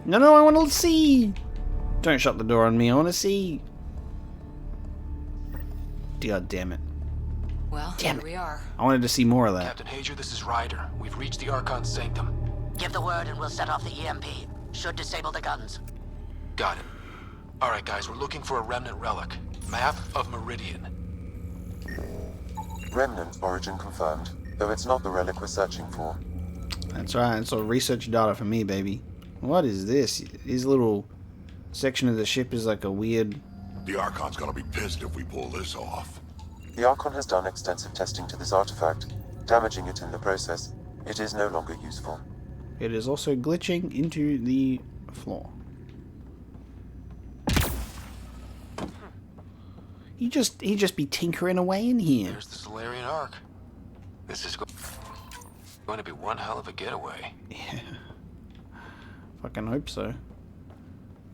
No, I want to see. Don't shut the door on me. I want to see. God damn it.
Well,
Damn
here we are.
I wanted to see more of that.
Captain Hazier, this is Ryder. We've reached the Archon's sanctum.
Give the word and we'll set off the EMP. Should disable the guns.
Got it. Alright guys, we're looking for a Remnant relic. Map of Meridian.
Remnant origin confirmed, though it's not the relic we're searching for.
That's right. It's all research data for me, baby. What is this? His little section of the ship is like a weird...
The Archon's gonna be pissed if we pull this off.
The Archon has done extensive testing to this artifact, damaging it in the process. It is no longer useful.
It is also glitching into the floor. He just be tinkering away in here.
There's the Salarian Ark. This is going to be one hell of a getaway.
Yeah. Fucking hope so.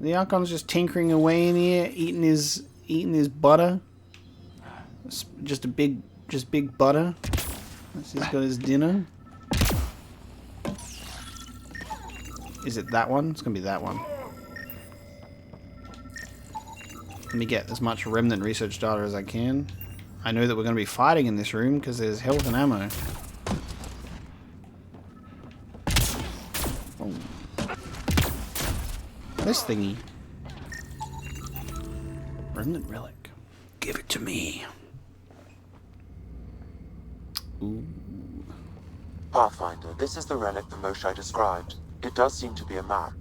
The Archon's just tinkering away in here, eating his butter. It's just big butter. He's got his dinner. Is it that one? It's gonna be that one. Let me get as much Remnant research data as I can. I know that we're gonna be fighting in this room because there's health and ammo. Oh. This thingy. Remnant relic. Give it to me. Ooh.
Pathfinder, this is the relic the Moshai described. It does seem to be a map.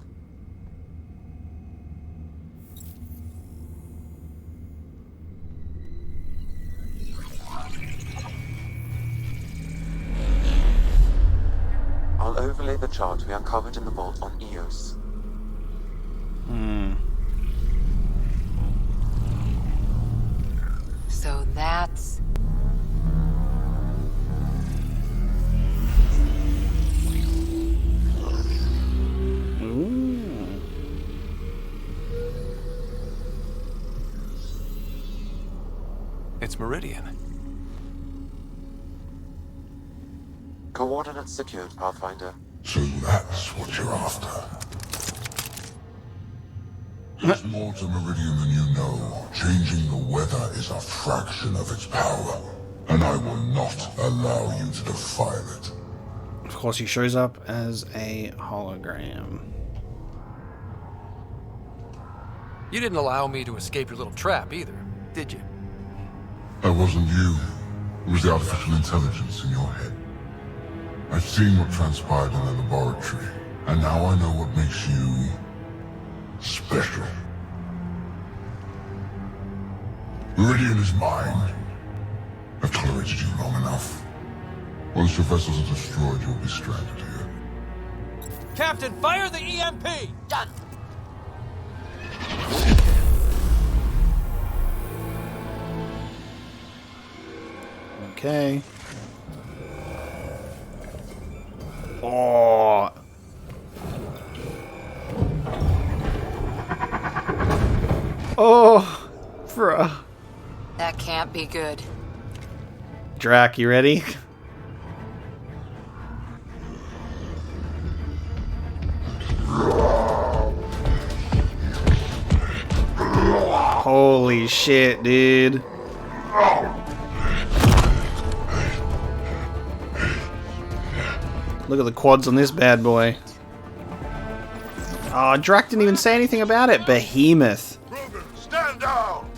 I'll overlay the chart we uncovered in the vault on Eos.
So that's...
Ooh.
It's Meridian.
Coordinates secured, Pathfinder.
So that's what you're after. There's more to Meridian than you know. Changing the weather is a fraction of its power, and I will not allow you to defile it.
Of course, he shows up as a hologram.
You didn't allow me to escape your little trap either, did you?
That wasn't you. It was the artificial intelligence in your head. I've seen what transpired in the laboratory, and now I know what makes you... special. Meridian is mine. I've tolerated you long enough. Once your vessels are destroyed, you'll be stranded here.
Captain, fire the EMP!
Done.
Okay. Oh. Oh, bruh.
That can't be good.
Drac, you ready? Holy shit, dude. Look at the quads on this bad boy. Oh, Drac didn't even say anything about it. Behemoth.
Stand down!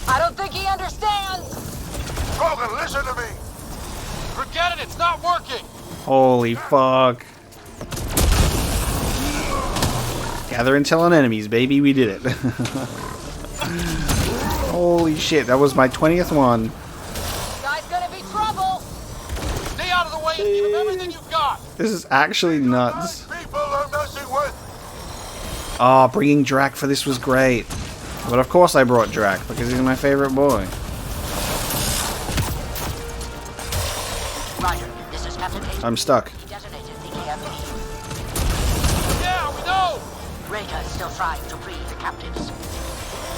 I don't think he understands!
Krogan, listen to me!
Forget it, it's not working!
Holy fuck. Gather intel on enemies, baby. We did it. Holy shit, that was my 20th one.
Guy's gonna be trouble!
Stay out of the way and give him everything you've got!
This is actually nuts.
People are messing with!
Oh, bringing Drac for this was great. But of course I brought Drac, because he's my favorite boy.
Roger, this is Captain Hayes.
I'm stuck.
Detonated the EMP.
Yeah, we know!
Raker is still trying to free the captives.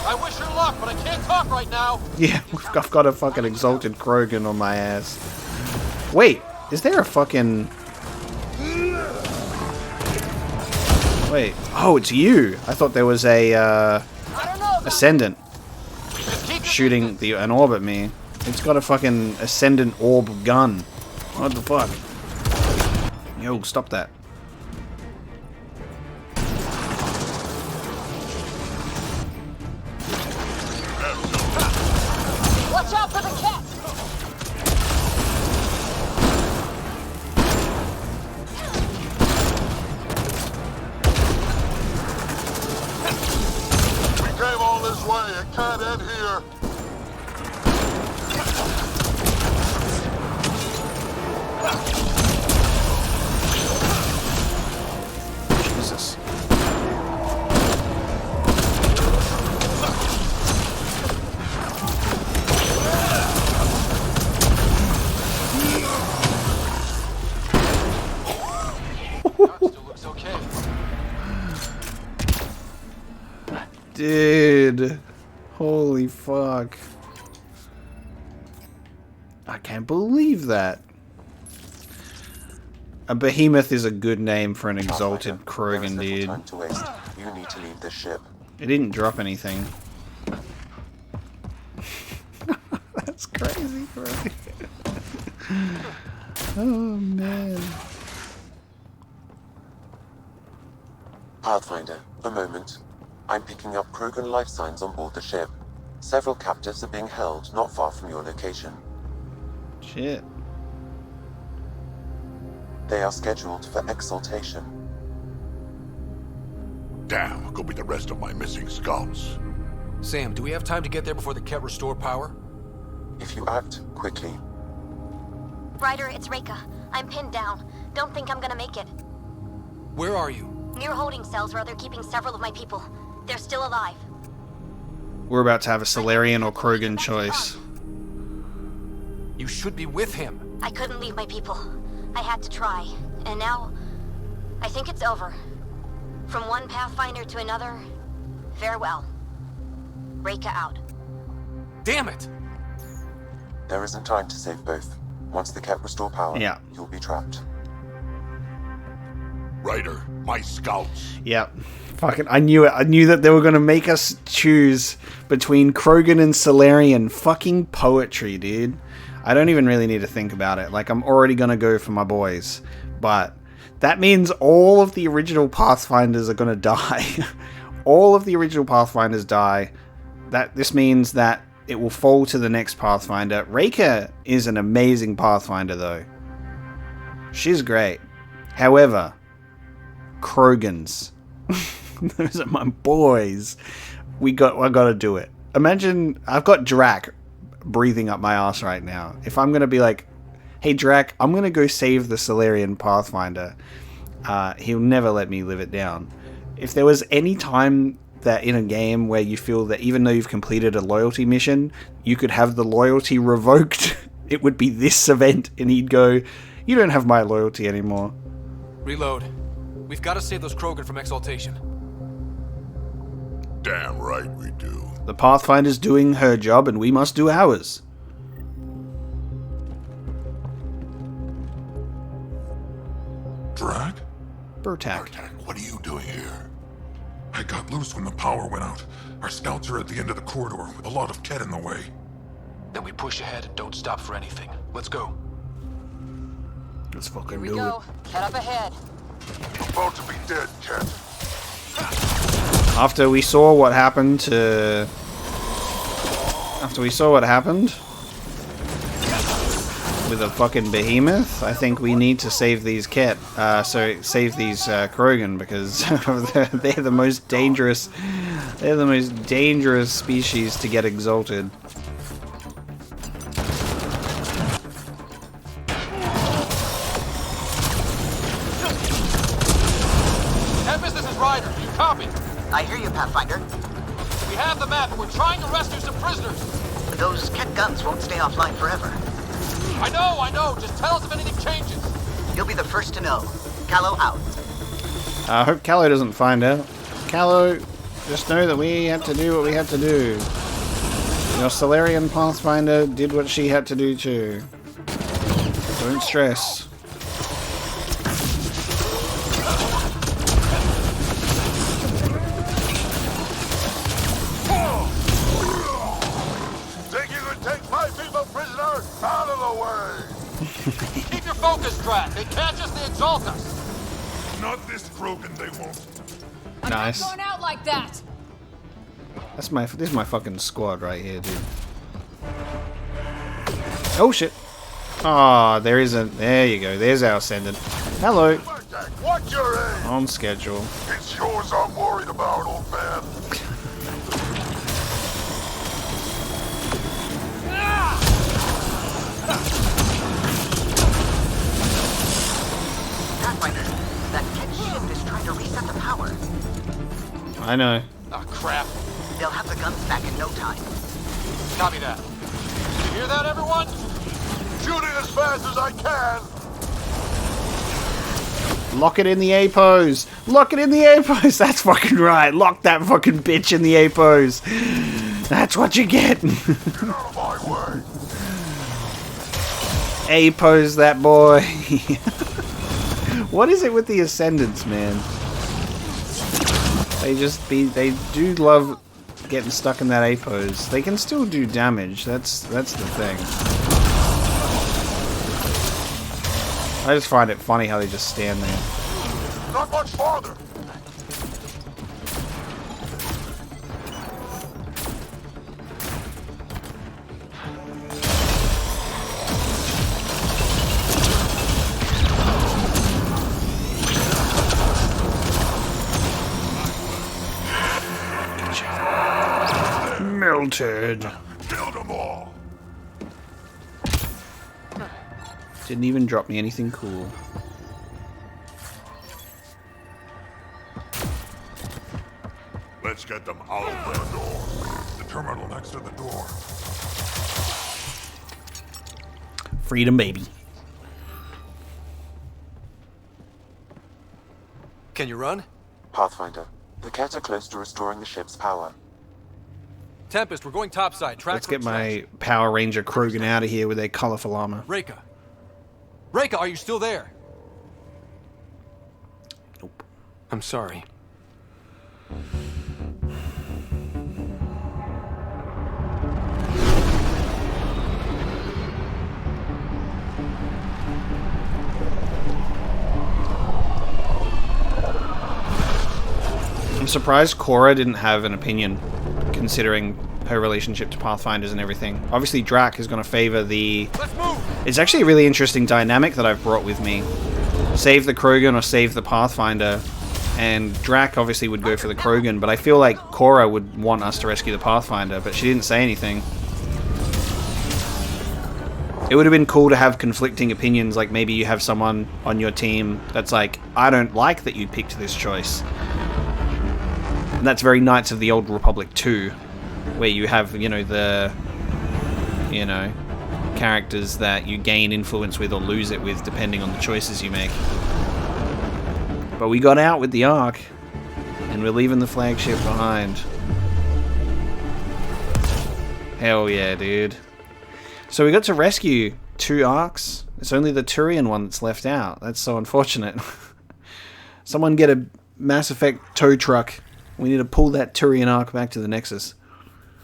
I wish her luck, but I can't talk right now.
Yeah, I've got a fucking exalted Krogan on my ass. Wait, is there a fucking... Wait, oh, it's you. I thought there was a, Ascendant shooting an orb at me. It's got a fucking Ascendant orb gun. What the fuck? Yo, stop that.
Watch out for the cat!
We came all this way, it can't end here!
Jesus.
Still looks okay.
Dude. Holy fuck. I can't believe that. A behemoth is a good name for an exalted Krogan, dude.
Time to waste. You need to leave this ship.
It didn't drop anything. That's crazy, bro. Oh, man.
Pathfinder, a moment. I'm picking up Krogan life signs on board the ship. Several captives are being held not far from your location.
Shit.
They are scheduled for exaltation.
Damn, go be the rest of my missing scouts.
Sam, do we have time to get there before the Kett restore power?
If you act quickly.
Ryder, it's Reika. I'm pinned down. Don't think I'm gonna make it.
Where are you?
Near holding cells where they're keeping several of my people. They're still alive.
We're about to have a Salarian or Krogan choice.
You should be with him.
I couldn't leave my people. I had to try. And now, I think it's over. From one Pathfinder to another, farewell. Reika out.
Damn it!
There isn't time to save both. Once the Kett restore power, you'll be trapped.
Ryder, my scouts.
Yep. Fucking, I knew it. I knew that they were going to make us choose between Krogan and Salarian. Fucking poetry, dude. I don't even really need to think about it. Like, I'm already going to go for my boys. But that means all of the original Pathfinders are going to die. All of the original Pathfinders die. This means that it will fall to the next Pathfinder. Reika is an amazing Pathfinder, though. She's great. However, Krogans. Those are my boys. I gotta do it. Imagine, I've got Drac breathing up my ass right now. If I'm gonna be like, hey Drac, I'm gonna go save the Salarian Pathfinder, he'll never let me live it down. If there was any time that in a game where you feel that even though you've completed a loyalty mission, you could have the loyalty revoked, it would be this event, and he'd go, you don't have my loyalty anymore.
Reload. We've got to save those Krogan from exaltation.
Damn right we do.
The Pathfinder's doing her job, and we must do ours.
Drag?
Burtak.
What are you doing here? I got loose when the power went out. Our scouts are at the end of the corridor with a lot of Kett in the way.
Then we push ahead and don't stop for anything. Let's go.
Let's fucking
Here we
do
go. Head up ahead.
About to be dead, Kett.
After we saw what happened with a fucking behemoth, I think we need to save these Kett. Save these Krogan, because they're the most dangerous. They're the most dangerous species to get exalted.
This is Ryder. You copy?
I hear you, Pathfinder.
We have the map, and we're trying to rescue some prisoners.
Those Kett guns won't stay offline forever.
I know. Just tell us if anything changes.
You'll be the first to know. Callow out.
I hope Callow doesn't find out. Callow, just know that we had to do what we had to do. Your Salarian Pathfinder did what she had to do too. Don't stress.
Out of the way!
Keep your focus, Drac. They catch us, they exalt us.
Not this Krogan, they won't.
Nice.
I'm not going out like that.
This is my fucking squad right here, dude. Oh shit! Ah, there isn't. There you go. There's our ascendant. Hello.
Watch your aim.
On schedule.
It's yours I'm worried about, old man.
Pathfinder, that Kett ship is trying to reset the power.
I know.
Ah, crap.
They'll have the guns back in no time.
Copy that. Did you hear that, everyone?
Shooting as fast as I can.
Lock it in the A pose. Lock it in the A pose. That's fucking right. Lock that fucking bitch in the A pose. That's what you get.
Get out of my way.
A pose that boy. What is it with the Ascendants, man? They do love getting stuck in that A pose. They can still do damage. That's the thing. I just find it funny how they just stand there.
Not much farther.
Melted.
Killed them all.
Didn't even drop me anything cool.
Let's get them out of their door. The terminal next to the door.
Freedom, baby.
Can you run?
Pathfinder, the Kett are close to restoring the ship's power.
Tempest, we're going topside. Track.
Let's get my Power Ranger Krogan out of here with their colorful armor.
Rekka. Rekka, are you still there?
Nope.
I'm sorry.
I'm surprised Cora didn't have an opinion, considering her relationship to Pathfinders and everything. Obviously, Drac is going to favor the...
Let's move!
It's actually a really interesting dynamic that I've brought with me. Save the Krogan or save the Pathfinder. And Drac obviously would go for the Krogan, but I feel like Cora would want us to rescue the Pathfinder, but she didn't say anything. It would have been cool to have conflicting opinions, like maybe you have someone on your team that's like, I don't like that you picked this choice. And that's very Knights of the Old Republic 2, where you have, characters that you gain influence with or lose it with depending on the choices you make. But we got out with the Ark, and we're leaving the flagship behind. Hell yeah, dude. So we got to rescue 2 Arks. It's only the Turian one that's left out. That's so unfortunate. Someone get a Mass Effect tow truck. We need to pull that Turian Ark back to the Nexus.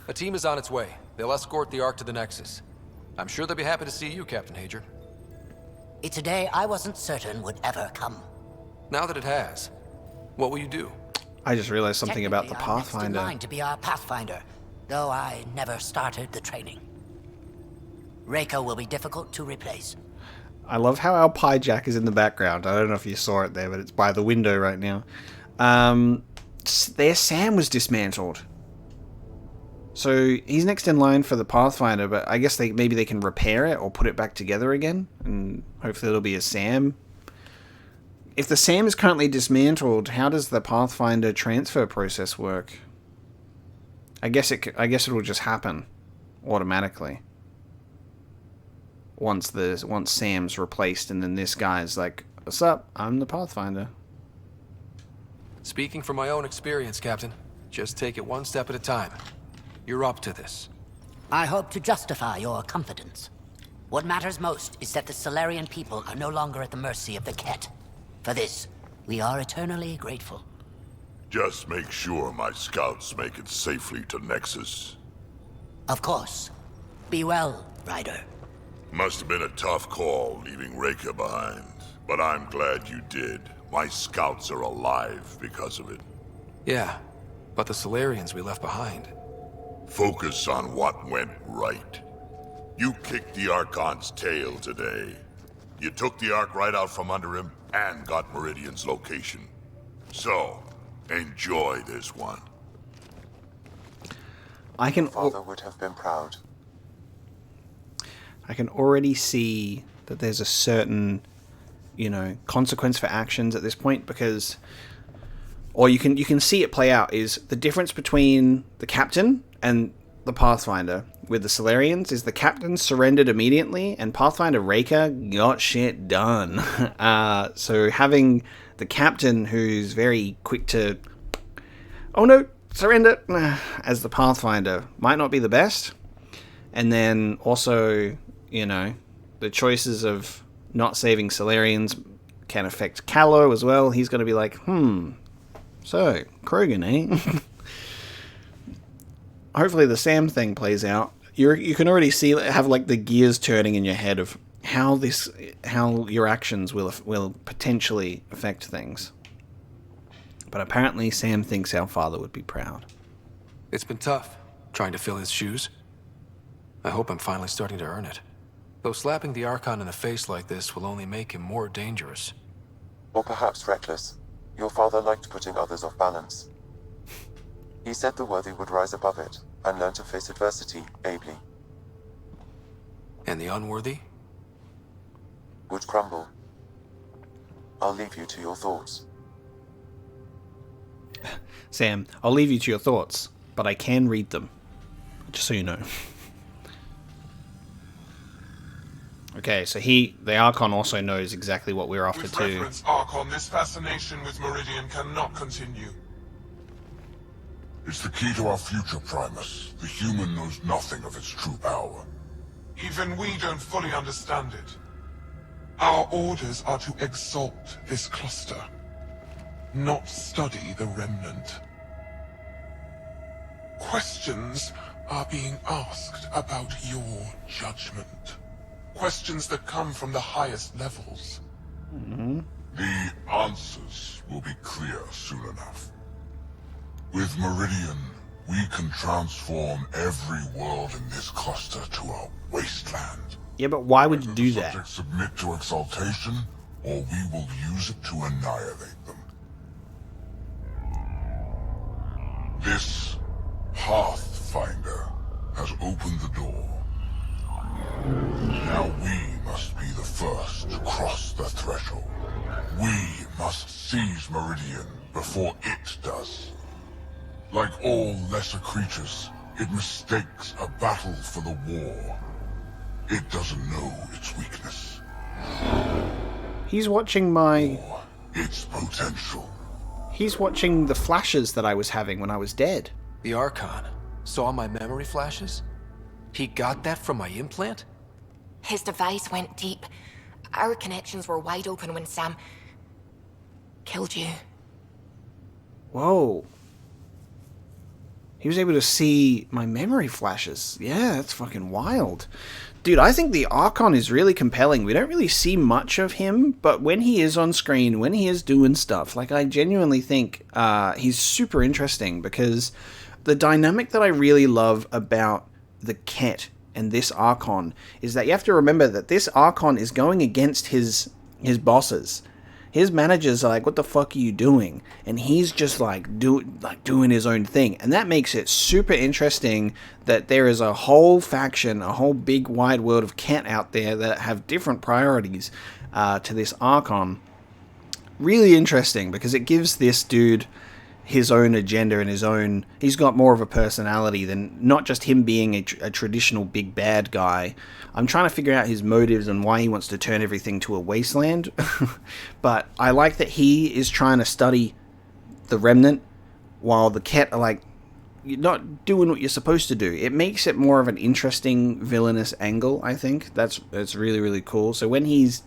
A team is on its way. They'll escort the Ark to the Nexus. I'm sure they'll be happy to see you, Captain Hager.
It's a day I wasn't certain would ever come.
Now that it has, what will you do?
I just realized something about the
Technically, I'm next in
Pathfinder.
line to be our Pathfinder, though I never started the training. Rekka will be difficult to replace.
I love how our pie jack is in the background. I don't know if you saw it there, but it's by the window right now. Their SAM was dismantled. So he's next in line for the Pathfinder, but I guess maybe they can repair it or put it back together again, and hopefully it'll be a SAM. If the SAM is currently dismantled, how does the Pathfinder transfer process work? I guess it'll just happen automatically. Once Sam's replaced, and then this guy's like, "What's up? I'm the Pathfinder."
Speaking from my own experience, Captain, just take it one step at a time. You're up to this.
I hope to justify your confidence. What matters most is that the Salarian people are no longer at the mercy of the Kett. For this, we are eternally grateful.
Just make sure my scouts make it safely to Nexus.
Of course. Be well, Ryder.
Must have been a tough call leaving Rekka behind, but I'm glad you did. My scouts are alive because of it.
Yeah, but the Salarians we left behind.
Focus on what went right. You kicked the Archon's tail today. You took the Ark right out from under him and got Meridian's location. So, enjoy this one.
Father would have been proud.
I can already see that there's a certain, consequence for actions at this point, because, or you can see it play out, is the difference between the captain and the Pathfinder with the Salarians is the captain surrendered immediately and Pathfinder Rekka got shit done. So having the captain who's very quick to, oh no, surrender, as the Pathfinder might not be the best. And then also, the choices of not saving Salarians can affect Callow as well. He's going to be like, so, Krogan, eh? Hopefully the Sam thing plays out. You can already have like the gears turning in your head of how your actions will potentially affect things. But apparently Sam thinks our father would be proud.
It's been tough, trying to fill his shoes. I hope I'm finally starting to earn it. Though slapping the Archon in the face like this will only make him more dangerous.
Or perhaps reckless. Your father liked putting others off balance. He said the worthy would rise above it and learn to face adversity ably.
And the unworthy?
Would crumble. I'll leave you to your thoughts.
Sam, I'll leave you to your thoughts, but I can read them. Just so you know. Okay, so the Archon also knows exactly what we're after too.
With reference, Archon, this fascination with Meridian cannot continue.
It's the key to our future, Primus. The human knows nothing of its true power.
Even we don't fully understand it. Our orders are to exalt this cluster, not study the Remnant. Questions are being asked about your judgment. Questions that come from the highest levels.
The answers will be clear soon enough. With Meridian, we can transform every world in this cluster to a wasteland.
Yeah, but why would you do that?
Subjects submit to exaltation, or we will use it to annihilate them. This Pathfinder has opened the door. Now we must be the first to cross the threshold. We must seize Meridian before it does. Like all lesser creatures, it mistakes a battle for the war. It doesn't know its weakness.
He's watching my...
its potential.
He's watching the flashes that I was having when I was dead.
The Archon saw my memory flashes? He got that from my implant?
His device went deep. Our connections were wide open when Sam killed you.
Whoa. He was able to see my memory flashes. Yeah, that's fucking wild. Dude, I think the Archon is really compelling. We don't really see much of him, but when he is on screen, when he is doing stuff, like, I genuinely think he's super interesting, because the dynamic that I really love about the Kett and this Archon is that you have to remember that this Archon is going against his bosses. His managers are like, what the fuck are you doing? And he's just doing his own thing. And that makes it super interesting that there is a whole faction, a whole big wide world of Kett out there that have different priorities to this Archon. Really interesting, because it gives this dude his own agenda and his own... He's got more of a personality than not just him being a traditional big bad guy. I'm trying to figure out his motives and why he wants to turn everything to a wasteland. But I like that he is trying to study the Remnant, while the Kett are like, you're not doing what you're supposed to do. It makes it more of an interesting villainous angle, I think. That's really, really cool. So when he's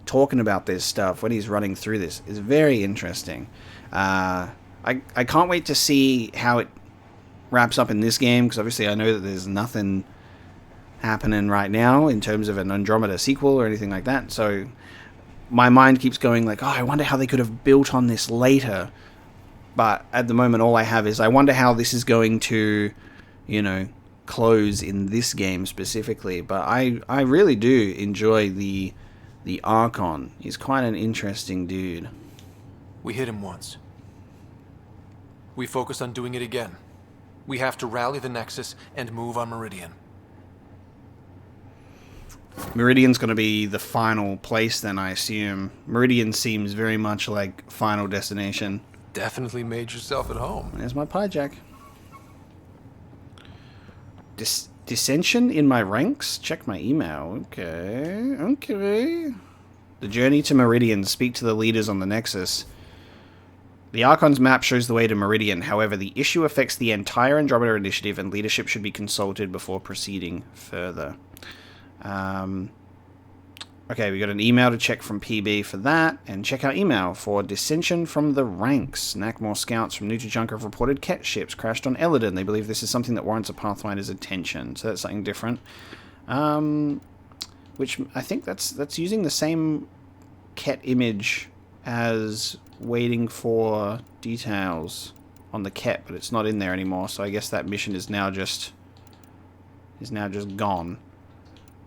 talking about this stuff, when he's running through this, it's very interesting. I can't wait to see how it wraps up in this game, because obviously I know that there's nothing happening right now in terms of an Andromeda sequel or anything like that. So my mind keeps going like, oh, I wonder how they could have built on this later. But at the moment, all I have is, I wonder how this is going to, close in this game specifically. But I really do enjoy the Archon. He's quite an interesting dude.
We hit him once. We focus on doing it again. We have to rally the Nexus and move on Meridian.
Meridian's going to be the final place then, I assume. Meridian seems very much like final destination.
Definitely made yourself at home.
There's my pie jack. Dissension in my ranks? Check my email. Okay. The journey to Meridian. Speak to the leaders on the Nexus. The Archon's map shows the way to Meridian. However, the issue affects the entire Andromeda initiative, and leadership should be consulted before proceeding further. Okay, we got an email to check from PB for that, and check our email for dissension from the ranks. Nakmor scouts from Nutrijunker have reported Kett ships crashed on Eladon. They believe this is something that warrants a Pathfinder's attention, so that's something different. Which I think that's using the same Kett image as waiting for details on the Kett, but it's not in there anymore, so I guess that mission is now just gone.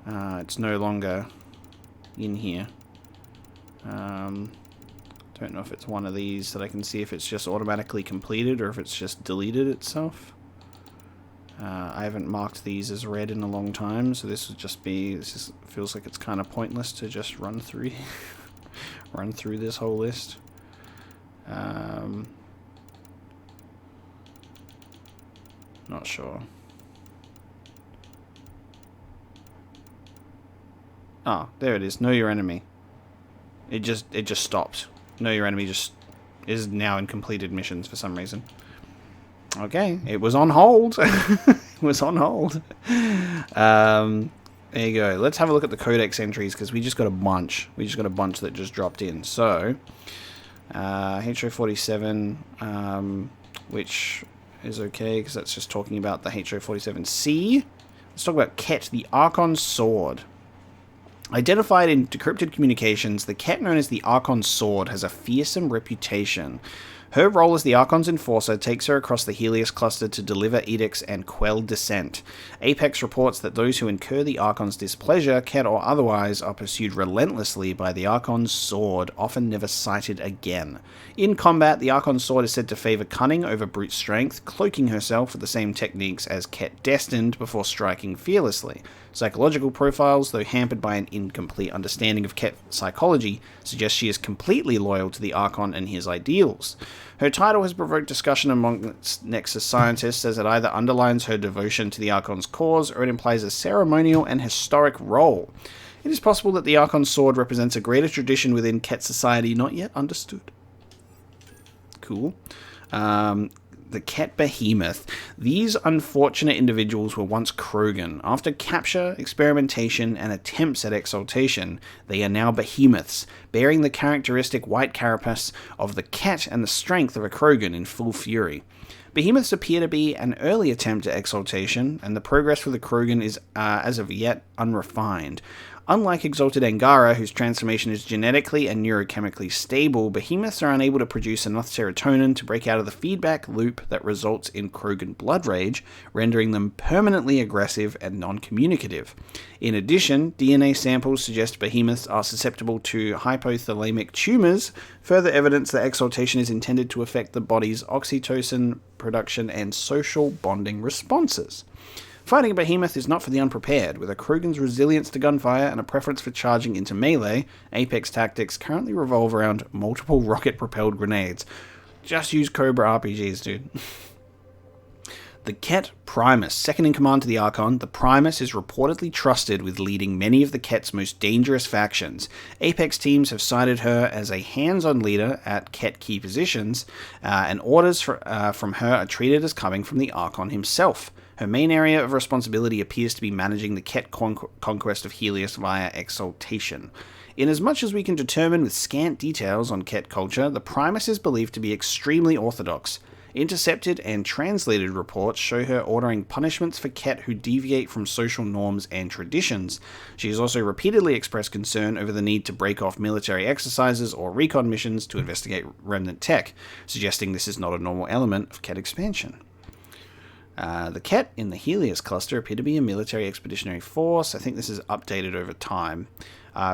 It's no longer in here. Don't Don't know if it's one of these that I can see if it's just automatically completed or if it's just deleted itself. I haven't marked these as red in a long time, so this would just be... feels like it's kind of pointless to just run through run through this whole list. Not sure. Ah, there it is. Know your enemy. It just stopped. Know your enemy just is now in completed missions for some reason. Okay, it was on hold. It was on hold. There you go. Let's have a look at the Codex entries, because we just got a bunch. We just got a bunch that just dropped in. So, HO47, which is okay, because that's just talking about the HO47C. Let's talk about Kett, the Archon Sword. Identified in decrypted communications, the Kett known as the Archon Sword has a fearsome reputation. Her role as the Archon's enforcer takes her across the Helios cluster to deliver edicts and quell dissent. Apex reports that those who incur the Archon's displeasure, Kett or otherwise, are pursued relentlessly by the Archon's sword, often never sighted again. In combat, the Archon's sword is said to favor cunning over brute strength, cloaking herself with the same techniques as Kett destined before striking fearlessly. Psychological profiles, though hampered by an incomplete understanding of Kett psychology, suggest she is completely loyal to the Archon and his ideals. Her title has provoked discussion among Nexus scientists, as it either underlines her devotion to the Archon's cause or it implies a ceremonial and historic role. It is possible that the Archon's sword represents a greater tradition within Kett society not yet understood. Cool. The Kett Behemoth. These unfortunate individuals were once Krogan. After capture, experimentation, and attempts at exaltation, they are now behemoths, bearing the characteristic white carapace of the Kett and the strength of a Krogan in full fury. Behemoths appear to be an early attempt at exaltation, and the progress for the Krogan is, as of yet, unrefined. Unlike Exalted Angara, whose transformation is genetically and neurochemically stable, behemoths are unable to produce enough serotonin to break out of the feedback loop that results in Krogan blood rage, rendering them permanently aggressive and non-communicative. In addition, DNA samples suggest behemoths are susceptible to hypothalamic tumors, further evidence that exaltation is intended to affect the body's oxytocin production and social bonding responses. Fighting a behemoth is not for the unprepared. With a Krogan's resilience to gunfire and a preference for charging into melee, Apex tactics currently revolve around multiple rocket-propelled grenades. Just use Cobra RPGs, dude. The Kett Primus, second in command to the Archon, the Primus is reportedly trusted with leading many of the Kett's most dangerous factions. Apex teams have cited her as a hands-on leader at Kett key positions, and orders from her are treated as coming from the Archon himself. Her main area of responsibility appears to be managing the Kett conquest of Helios via exaltation. Inasmuch as we can determine with scant details on Kett culture, the Primus is believed to be extremely orthodox. Intercepted and translated reports show her ordering punishments for Kett who deviate from social norms and traditions. She has also repeatedly expressed concern over the need to break off military exercises or recon missions to investigate Remnant tech, suggesting this is not a normal element of Kett expansion. The Kett in the Helios cluster appear to be a military expeditionary force. I think this is updated over time.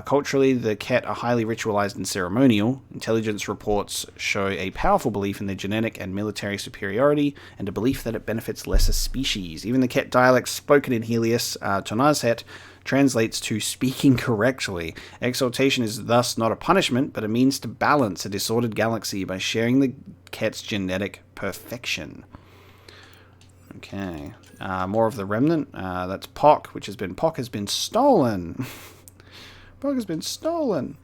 Culturally, the Kett are highly ritualized and ceremonial. Intelligence reports show a powerful belief in their genetic and military superiority, and a belief that it benefits lesser species. Even the Kett dialect spoken in Helios, Tonazhet, translates to speaking correctly. Exaltation is thus not a punishment, but a means to balance a disordered galaxy by sharing the Kett's genetic perfection. Okay, more of the Remnant. That's Pock, Pock has been stolen. Pock has been stolen.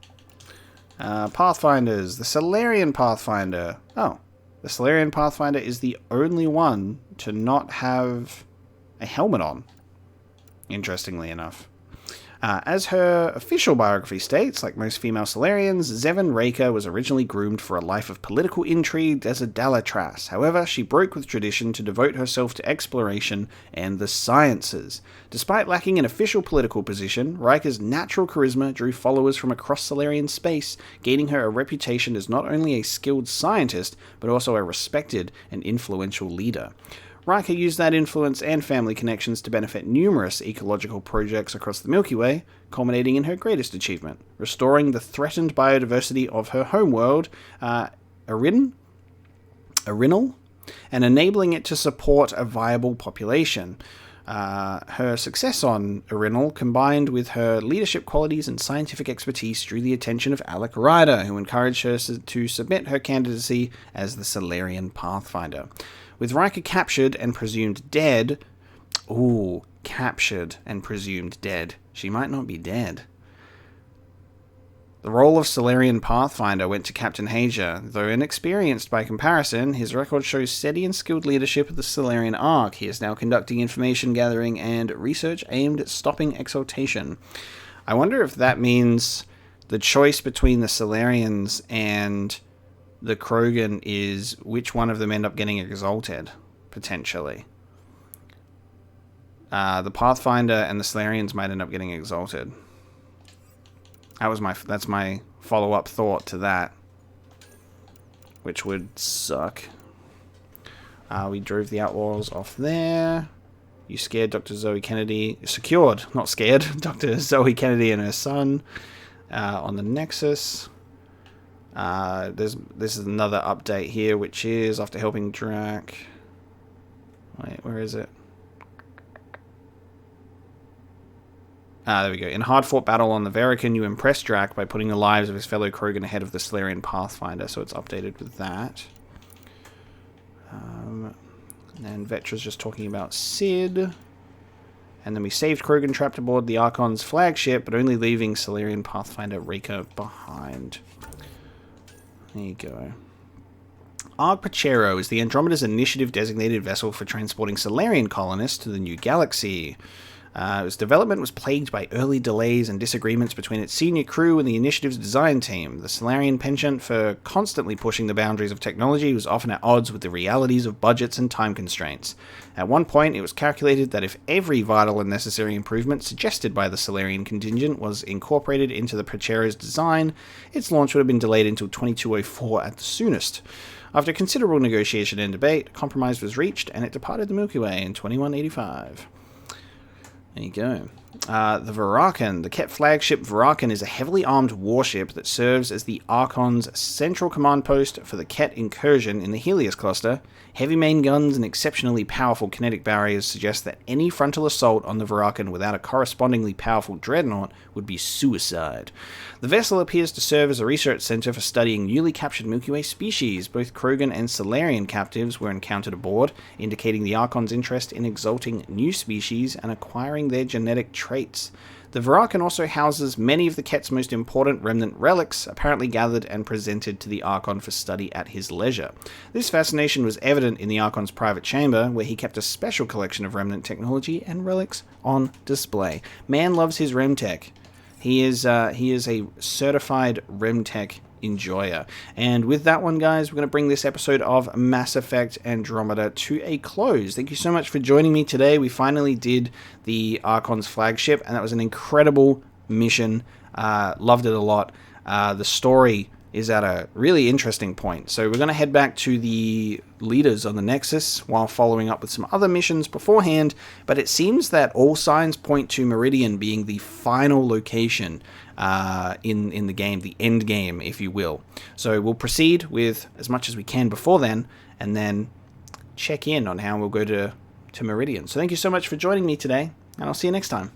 Pathfinders, the Salarian Pathfinder. Oh, the Salarian Pathfinder is the only one to not have a helmet on, interestingly enough. As her official biography states, like most female Salarians, Zevon Raker was originally groomed for a life of political intrigue as a Dalatras. However, she broke with tradition to devote herself to exploration and the sciences. Despite lacking an official political position, Riker's natural charisma drew followers from across Salarian space, gaining her a reputation as not only a skilled scientist, but also a respected and influential leader. Riker used that influence and family connections to benefit numerous ecological projects across the Milky Way, culminating in her greatest achievement, restoring the threatened biodiversity of her homeworld, Arinal, and enabling it to support a viable population. Her success on Arinal, combined with her leadership qualities and scientific expertise, drew the attention of Alec Ryder, who encouraged her to submit her candidacy as the Salarian Pathfinder. With Riker captured and presumed dead... Ooh, captured and presumed dead. She might not be dead. The role of Salarian Pathfinder went to Captain Hager. Though inexperienced by comparison, his record shows steady and skilled leadership of the Salarian Ark. He is now conducting information gathering and research aimed at stopping exaltation. I wonder if that means the choice between the Salarians and the Krogan is which one of them end up getting exalted, potentially. The Pathfinder and the Salarians might end up getting exalted. That's my follow-up thought to that, which would suck. We drove the Outlaws off there. You scared Dr. Zoe Kennedy. Secured, not scared. Dr. Zoe Kennedy and her son on the Nexus. This is another update here, which is after helping Drac. Wait, where is it? There we go. In a hard-fought battle on the Verican, you impress Drac by putting the lives of his fellow Krogan ahead of the Salarian Pathfinder, so it's updated with that. And Vetra's just talking about Sid. And then we saved Krogan trapped aboard the Archon's flagship, but only leaving Salarian Pathfinder Rokkar behind. There you go. Ark-Pachero is the Andromeda's initiative-designated vessel for transporting Salarian colonists to the new galaxy. Its development was plagued by early delays and disagreements between its senior crew and the Initiative's design team. The Salarian penchant for constantly pushing the boundaries of technology was often at odds with the realities of budgets and time constraints. At one point, it was calculated that if every vital and necessary improvement suggested by the Salarian contingent was incorporated into the Pachero's design, its launch would have been delayed until 2204 at the soonest. After considerable negotiation and debate, a compromise was reached, and it departed the Milky Way in 2185. There you go. The Varakan. The Kett flagship Varakan is a heavily armed warship that serves as the Archon's central command post for the Kett incursion in the Helios cluster. Heavy main guns and exceptionally powerful kinetic barriers suggest that any frontal assault on the Varakan without a correspondingly powerful dreadnought would be suicide. The vessel appears to serve as a research center for studying newly captured Milky Way species. Both Krogan and Salarian captives were encountered aboard, indicating the Archon's interest in exalting new species and acquiring their genetic traits. The Varakan also houses many of the Kett's most important Remnant relics, apparently gathered and presented to the Archon for study at his leisure. This fascination was evident in the Archon's private chamber, where he kept a special collection of Remnant technology and relics on display. Man loves his Remtech. He is a certified Remtech enjoyer. And with that one, guys, we're going to bring this episode of Mass Effect Andromeda to a close. Thank you so much for joining me today. We finally did the Archon's flagship, and that was an incredible mission. Loved it a lot. The story is at a really interesting point. So we're going to head back to the leaders on the Nexus while following up with some other missions beforehand, but it seems that all signs point to Meridian being the final location in the game, the end game, if you will. So we'll proceed with as much as we can before then, and then check in on how we'll go to Meridian. So thank you so much for joining me today, and I'll see you next time.